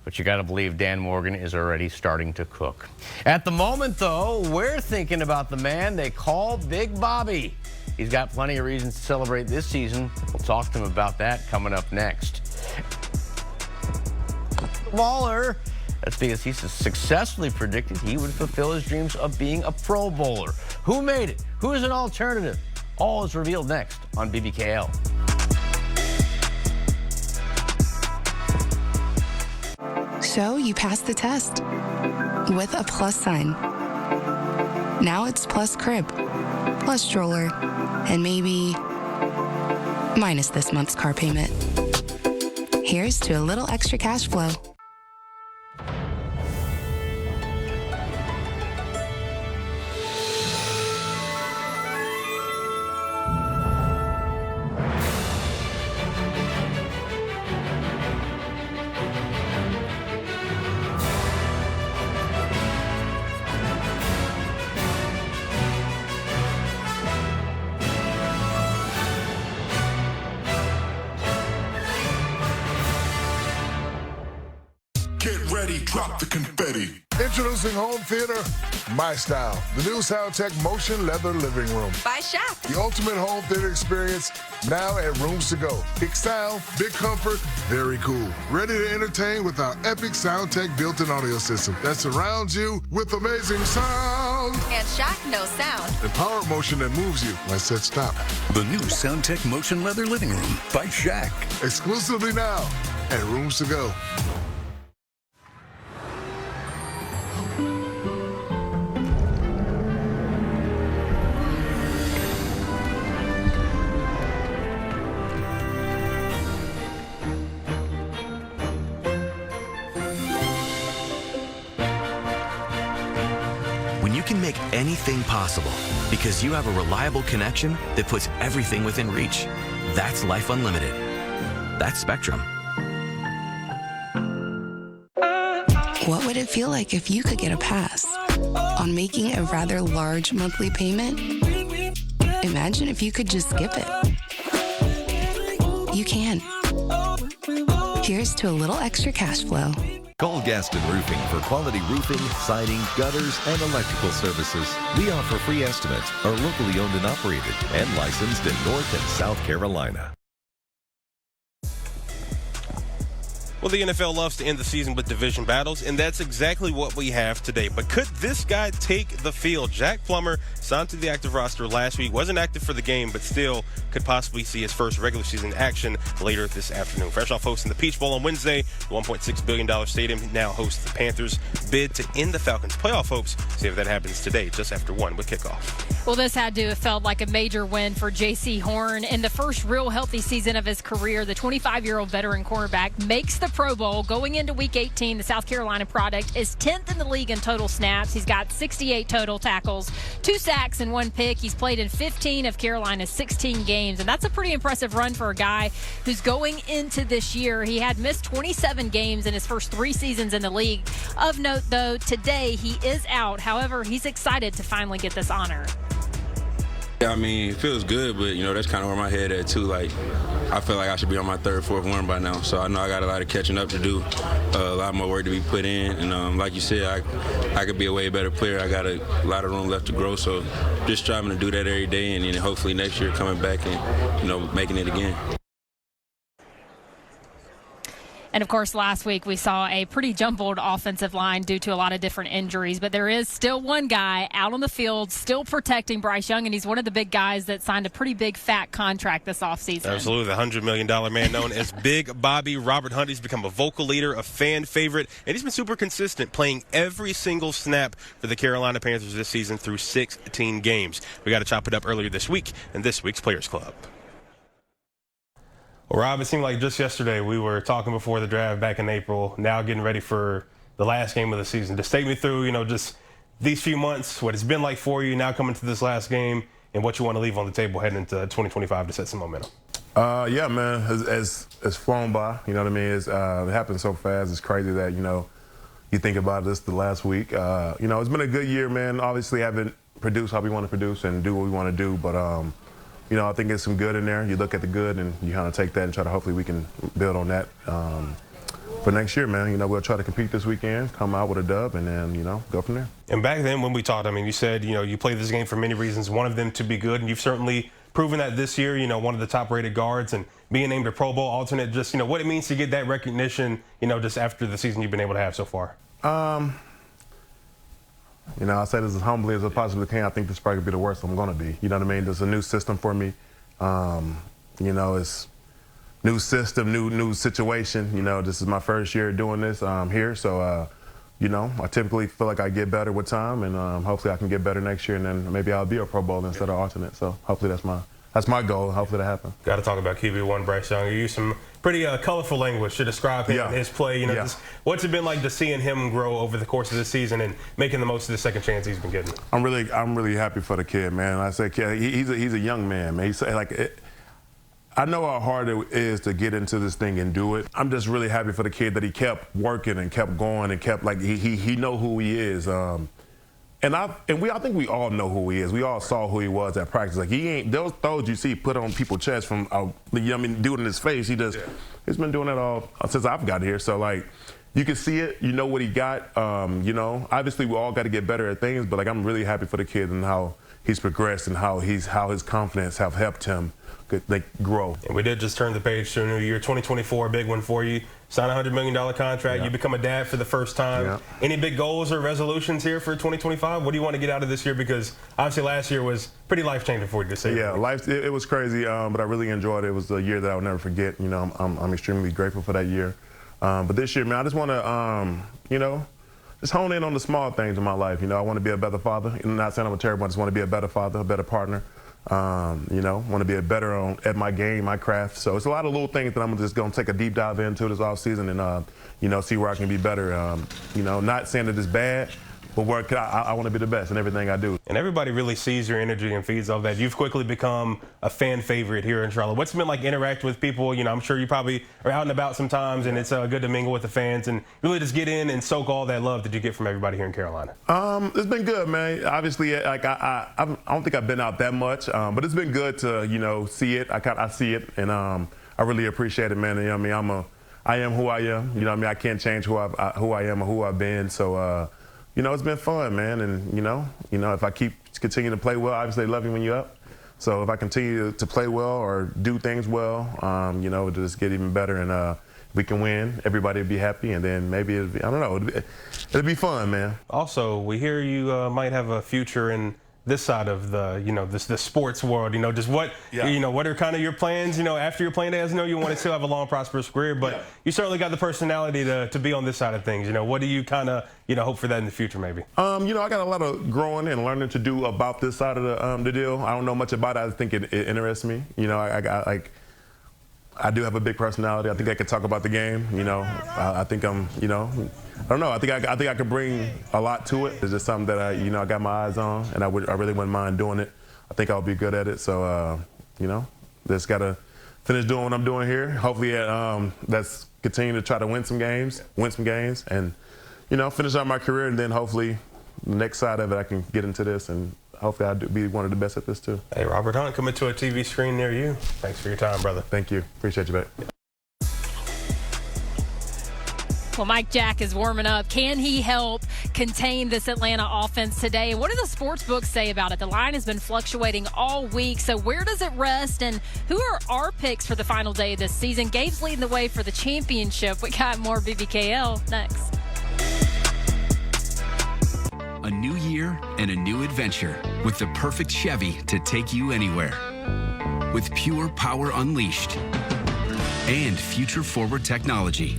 but you got to believe Dan Morgan is already starting to cook. At the moment, though, we're thinking about the man they call Big Bobby. He's got plenty of reasons to celebrate this season. We'll talk to him about that coming up next. Baller. That's because he successfully predicted he would fulfill his dreams of being a Pro Bowler. Who made it? Who is an alternative? All is revealed next on BBKL. So you passed the test with a plus sign. Now it's plus crib, plus stroller, and maybe minus this month's car payment. Here's to a little extra cash flow. Drop the confetti. Introducing Home Theater, My Style, the new SoundTech Motion Leather Living Room. By Shaq. The ultimate home theater experience now at Rooms to Go. Big style, big comfort, very cool. Ready to entertain with our epic SoundTech built-in audio system that surrounds you with amazing sound. And Shaq knows sound. And power motion that moves you. I said stop. The new SoundTech Motion Leather Living Room by Shaq. Exclusively now at Rooms to Go. When you can make anything possible because you have a reliable connection that puts everything within reach, that's life unlimited. That's Spectrum. What would it feel like if you could get a pass on making a rather large monthly payment? Imagine if you could just skip it. You can. Here's to a little extra cash flow. Call Gaston Roofing for quality roofing, siding, gutters, and electrical services. We offer free estimates, are locally owned and operated, and licensed in North and South Carolina. Well, the NFL loves to end the season with division battles, and that's exactly what we have today. But could this guy take the field? Jack Plummer signed to the active roster last week, wasn't active for the game, but still could possibly see his first regular season action later this afternoon. Fresh off hosting the Peach Bowl on Wednesday, the $1.6 billion stadium now hosts the Panthers' bid to end the Falcons' playoff hopes. See if that happens today, just after 1 with kickoff. Well, this had to have felt like a major win for J.C. Horn. In the first real healthy season of his career, the 25-year-old veteran cornerback makes the Pro Bowl. Going into Week 18, the South Carolina product is 10th in the league in total snaps. He's got 68 total tackles, 2 sacks, and 1 pick. He's played in 15 of Carolina's 16 games, and that's a pretty impressive run for a guy who's going into this year. He had missed 27 games in his first 3 seasons in the league. Of note, though, today he is out. However, he's excited to finally get this honor. Yeah, I mean, it feels good, but, that's kind of where my head at, too. Like, I feel like I should be on my third, fourth one by now. So I know I got a lot of catching up to do, a lot more work to be put in. And like you said, I could be a way better player. I got a lot of room left to grow. So just striving to do that every day, and then hopefully next year coming back and, making it again. And, of course, last week we saw a pretty jumbled offensive line due to a lot of different injuries. But there is still one guy out on the field still protecting Bryce Young, and he's one of the big guys that signed a pretty big, fat contract this offseason. Absolutely. The $100 million man known as Big Bobby Robert Hunt. He's become a vocal leader, a fan favorite, and he's been super consistent, playing every single snap for the Carolina Panthers this season through 16 games. We got to chop it up earlier this week in this week's Players Club. Well, Rob, it seemed like just yesterday we were talking before the draft back in April, now getting ready for the last game of the season. Just take me through, just these few months, what it's been like for you now coming to this last game, and what you want to leave on the table heading into 2025 to set some momentum. Yeah, man, it's flown by. You know what I mean? It happened so fast. It's crazy that, you think about this the last week. It's been a good year, man. Obviously, haven't produced how we want to produce and do what we want to do, but I think there's some good in there. You look at the good and you kind of take that and try to hopefully we can build on that for next year, man. We'll try to compete this weekend, come out with a dub, and then, go from there. And back then when we talked, you said, you play this game for many reasons, one of them to be good, and you've certainly proven that this year, one of the top-rated guards and being named a Pro Bowl alternate, just, what it means to get that recognition, just after the season you've been able to have so far. I say this as humbly as I possibly can. I think this probably could be the worst I'm going to be. You know what I mean? There's a new system for me. It's new system, new situation. This is my first year doing this here. So, I typically feel like I get better with time, and hopefully I can get better next year, and then maybe I'll be a Pro Bowl instead of alternate. So hopefully that's my goal. Hopefully that happens. Got to talk about QB1 Bryce Young. You used some pretty colorful language to describe him and his play. Just, what's it been like to seeing him grow over the course of the season and making the most of the second chance he's been getting? I'm really happy for the kid, man. I say, kid, he's a young man, man. I know how hard it is to get into this thing and do it. I'm just really happy for the kid that he kept working and kept going and kept he know who he is. I think we all know who he is. We all saw who he was at practice. He ain't those throws you see put on people's chest from doing in his face. He's been doing that all since I've got here. So you can see it. You know what he got. Obviously we all got to get better at things. But I'm really happy for the kid and how he's progressed and how his confidence have helped him grow. And we did just turn the page to a new year. 2024, a big one for you. Sign a $100 million contract. You become a dad for the first time. Yeah. Any big goals or resolutions here for 2025? What do you want to get out of this year? Because obviously last year was pretty life-changing for you to say. Yeah, it was crazy, but I really enjoyed it. It was a year that I'll never forget. I'm extremely grateful for that year. But this year, man, I just want to, just hone in on the small things in my life. I want to be a better father. Not saying I'm a terrible, I just want to be a better father, a better partner. Want to be better at my game, my craft. So it's a lot of little things that I'm just going to take a deep dive into this offseason and, see where I can be better. Not saying that it's bad, but where I want to be the best in everything I do. And everybody really sees your energy and feeds off that. You've quickly become a fan favorite here in Charlotte. What's it been like interacting with people? I'm sure you probably are out and about sometimes, and it's good to mingle with the fans and really just get in and soak all that love that you get from everybody here in Carolina. It's been good, man. Obviously, I don't think I've been out that much, but it's been good to see it. I see it, and I really appreciate it, man. I am who I am. I can't change who I am or who I've been. So. It's been fun, man, and if I continue to play well, obviously they love you when you're up. So if I continue to play well or do things well, it'll just get even better, and we can win. Everybody will be happy, and then maybe it'll be fun, man. Also, we hear you might have a future in this side of the the sports world. Just what what are kind of your plans? After your playing days, I know you want to still have a long, prosperous career, but you certainly got the personality to be on this side of things. What do you kind of hope for that in the future, maybe? I got a lot of growing and learning to do about this side of the deal. I don't know much about it. I think it interests me. I do have a big personality. I think I could talk about the game. I think I'm. I don't know. I think I could bring a lot to it. It's just something that I got my eyes on, and I really wouldn't mind doing it. I think I'll be good at it. So just gotta finish doing what I'm doing here. Hopefully, that's continue to try to win some games, and finish out my career, and then hopefully the next side of it I can get into this and hopefully I'll be one of the best at this too. Hey, Robert Hunt, coming to a TV screen near you. Thanks for your time, brother. Thank you. Appreciate you, babe. Well, Mike Jack is warming up. Can he help contain this Atlanta offense today? And what do the sports books say about it? The line has been fluctuating all week. So where does it rest? And who are our picks for the final day of this season? Gabe's leading the way for the championship. We got more BBKL next. A new year and a new adventure with the perfect Chevy to take you anywhere. With pure power unleashed and future-forward technology.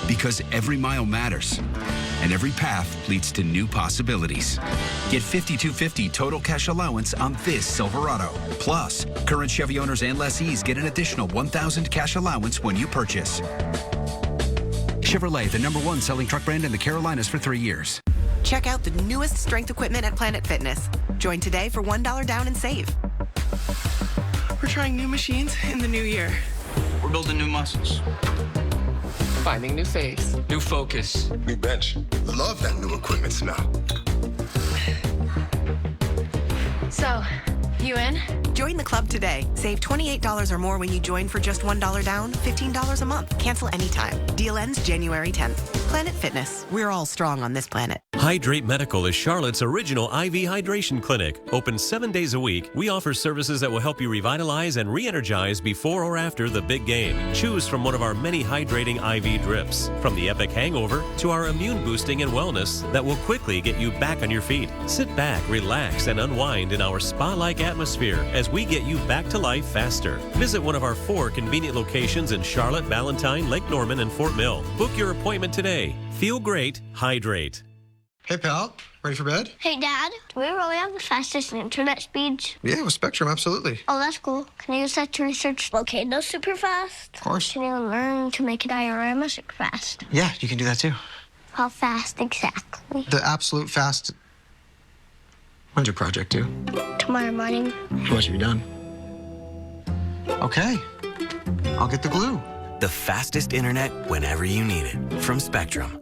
Because every mile matters, and every path leads to new possibilities. Get $5,250 total cash allowance on this Silverado. Plus, current Chevy owners and lessees get an additional $1,000 cash allowance when you purchase. Chevrolet, the #1 selling truck brand in the Carolinas for 3 years. Check out the newest strength equipment at Planet Fitness. Join today for $1 down and save. We're trying new machines in the new year. We're building new muscles. Finding new face. New focus. New bench. Love that new equipment smell. So, you in? Join the club today. Save $28 or more when you join for just $1 down, $15 a month. Cancel anytime. Deal ends January 10th. Planet Fitness. We're all strong on this planet. Hydrate Medical is Charlotte's original IV hydration clinic. Open 7 days a week, we offer services that will help you revitalize and re-energize before or after the big game. Choose from one of our many hydrating IV drips, from the epic hangover to our immune boosting and wellness that will quickly get you back on your feet. Sit back, relax, and unwind in our spa-like atmosphere as we get you back to life faster. Visit one of our 4 convenient locations in Charlotte, Valentine, Lake Norman, and Fort Mill. Book your appointment today. Feel great, hydrate. Hey, pal. Ready for bed? Hey, Dad, do we really have the fastest internet speeds? Yeah, with Spectrum, absolutely. Oh, that's cool. Can I use that to research volcanoes super fast? Of course. Can I learn to make a diorama super fast? Yeah, you can do that too. How fast exactly? The absolute fast. When's your project due? Tomorrow morning. How much have you done? Okay. I'll get the glue. The fastest internet whenever you need it. From Spectrum.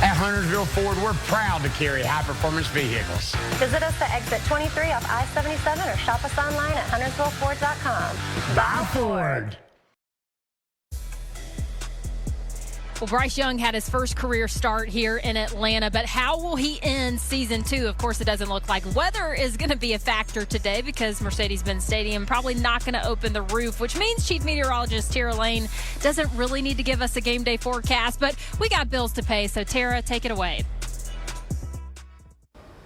At Huntersville Ford, we're proud to carry high-performance vehicles. Visit us at exit 23 off I-77 or shop us online at HuntersvilleFord.com. Buy Ford. Well, Bryce Young had his first career start here in Atlanta, but how will he end season 2? Of course, it doesn't look like weather is going to be a factor today because Mercedes-Benz Stadium probably not going to open the roof, which means Chief Meteorologist Tara Lane doesn't really need to give us a game day forecast, but we got bills to pay, so Tara, take it away.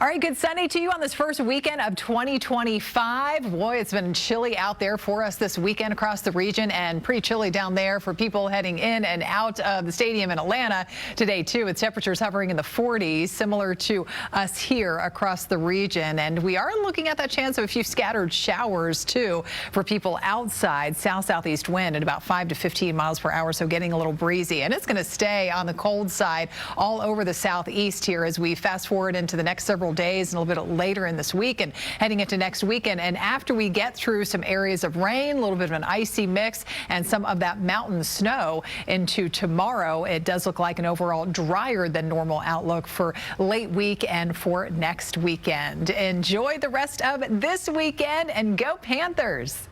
All right, good Sunday to you on this first weekend of 2025. Boy, it's been chilly out there for us this weekend across the region and pretty chilly down there for people heading in and out of the stadium in Atlanta today, too, with temperatures hovering in the 40s, similar to us here across the region. And we are looking at that chance of a few scattered showers, too, for people outside. South-southeast wind at about 5 to 15 miles per hour, so getting a little breezy. And it's going to stay on the cold side all over the southeast here as we fast forward into the next several days and a little bit later in this week and heading into next weekend. And after we get through some areas of rain, a little bit of an icy mix and some of that mountain snow into tomorrow, it does look like an overall drier than normal outlook for late week and for next weekend. Enjoy the rest of this weekend and go Panthers.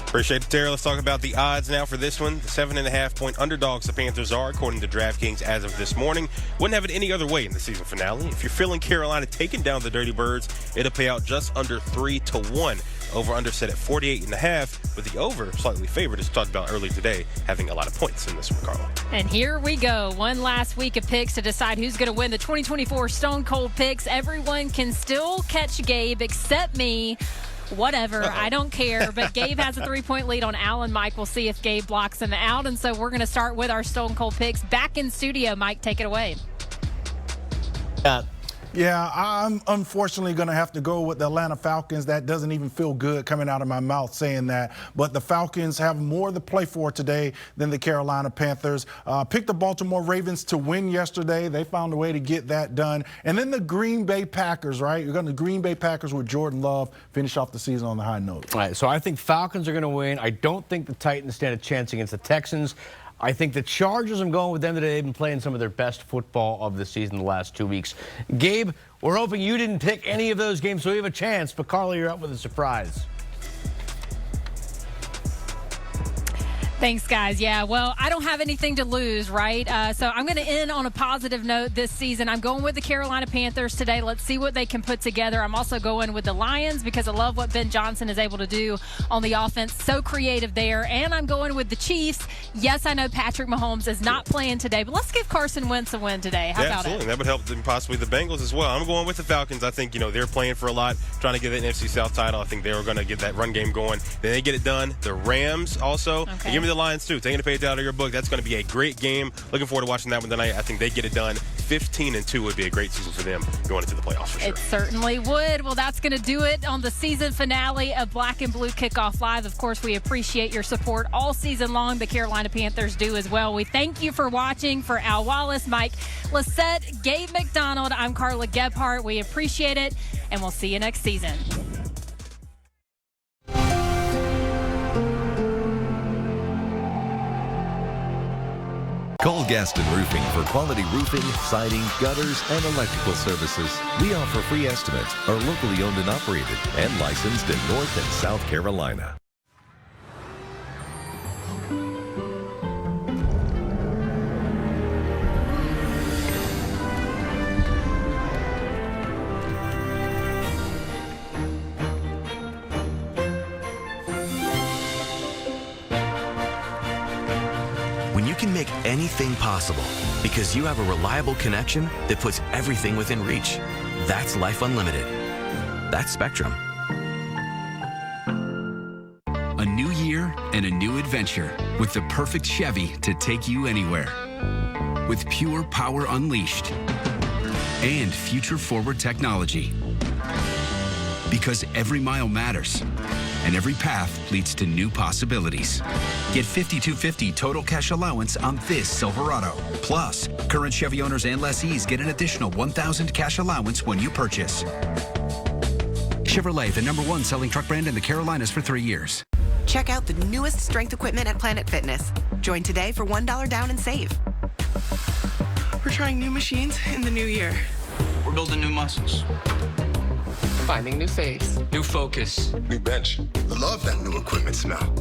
Appreciate it, Tara. Let's talk about the odds now for this one. The 7.5-point underdogs the Panthers are, according to DraftKings as of this morning. Wouldn't have it any other way in the season finale. If you're feeling Carolina taking down the Dirty Birds, it'll pay out just under 3-1. Over-under set at 48.5, with the over slightly favored, as we talked about earlier today, having a lot of points in this one, Carla. And here we go. One last week of picks to decide who's going to win the 2024 Stone Cold Picks. Everyone can still catch Gabe except me. Whatever, I don't care. But Gabe has a 3-point lead on Allen. Mike, we'll see if Gabe blocks him out. And so we're going to start with our Stone Cold Picks. Back in studio, Mike, take it away. Yeah, I'm unfortunately going to have to go with the Atlanta Falcons. That doesn't even feel good coming out of my mouth saying that. But the Falcons have more to play for today than the Carolina Panthers. Picked the Baltimore Ravens to win yesterday. They found a way to get that done. And then the Green Bay Packers, right? You're going to Green Bay Packers with Jordan Love finish off the season on the high note. All right, so I think Falcons are going to win. I don't think the Titans stand a chance against the Texans. I think the Chargers, I'm going with them today. They've been playing some of their best football of the season the last 2 weeks. Gabe, we're hoping you didn't pick any of those games, so we have a chance. But Carla, you're up with a surprise. Thanks, guys. Yeah, well, I don't have anything to lose, right? So I'm going to end on a positive note this season. I'm going with the Carolina Panthers today. Let's see what they can put together. I'm also going with the Lions because I love what Ben Johnson is able to do on the offense. So creative there. And I'm going with the Chiefs. Yes, I know Patrick Mahomes is not playing today, but let's give Carson Wentz a win today. How about absolutely. it? That would help them, possibly the Bengals as well. I'm going with the Falcons. I think, they're playing for a lot, trying to get that NFC South title. I think they were going to get that run game going. Then they get it done. The Rams also. Okay. And give me the Lions, too. Taking the page out of your book. That's going to be a great game. Looking forward to watching that one tonight. I think they get it done. 15-2 would be a great season for them going into the playoffs for sure. It certainly would. Well, that's going to do it on the season finale of Black and Blue Kickoff Live. Of course, we appreciate your support all season long. The Carolina Panthers do as well. We thank you for watching. For Al Wallace, Mike Lissette, Gabe McDonald, I'm Carla Gebhardt. We appreciate it, and we'll see you next season. Call Gaston Roofing for quality roofing, siding, gutters, and electrical services. We offer free estimates, are locally owned and operated, and licensed in North and South Carolina. When you can make anything possible because you have a reliable connection that puts everything within reach. That's life unlimited. That's Spectrum. A new year and a new adventure with the perfect Chevy to take you anywhere. With pure power unleashed and future-forward technology. Because every mile matters and every path leads to new possibilities. Get $5,250 total cash allowance on this Silverado. Plus, current Chevy owners and lessees get an additional $1,000 cash allowance when you purchase. Chevrolet, the #1 selling truck brand in the Carolinas for 3 years. Check out the newest strength equipment at Planet Fitness. Join today for $1 down and save. We're trying new machines in the new year. We're building new muscles. Finding new face. New focus. New bench. Love that new equipment smell.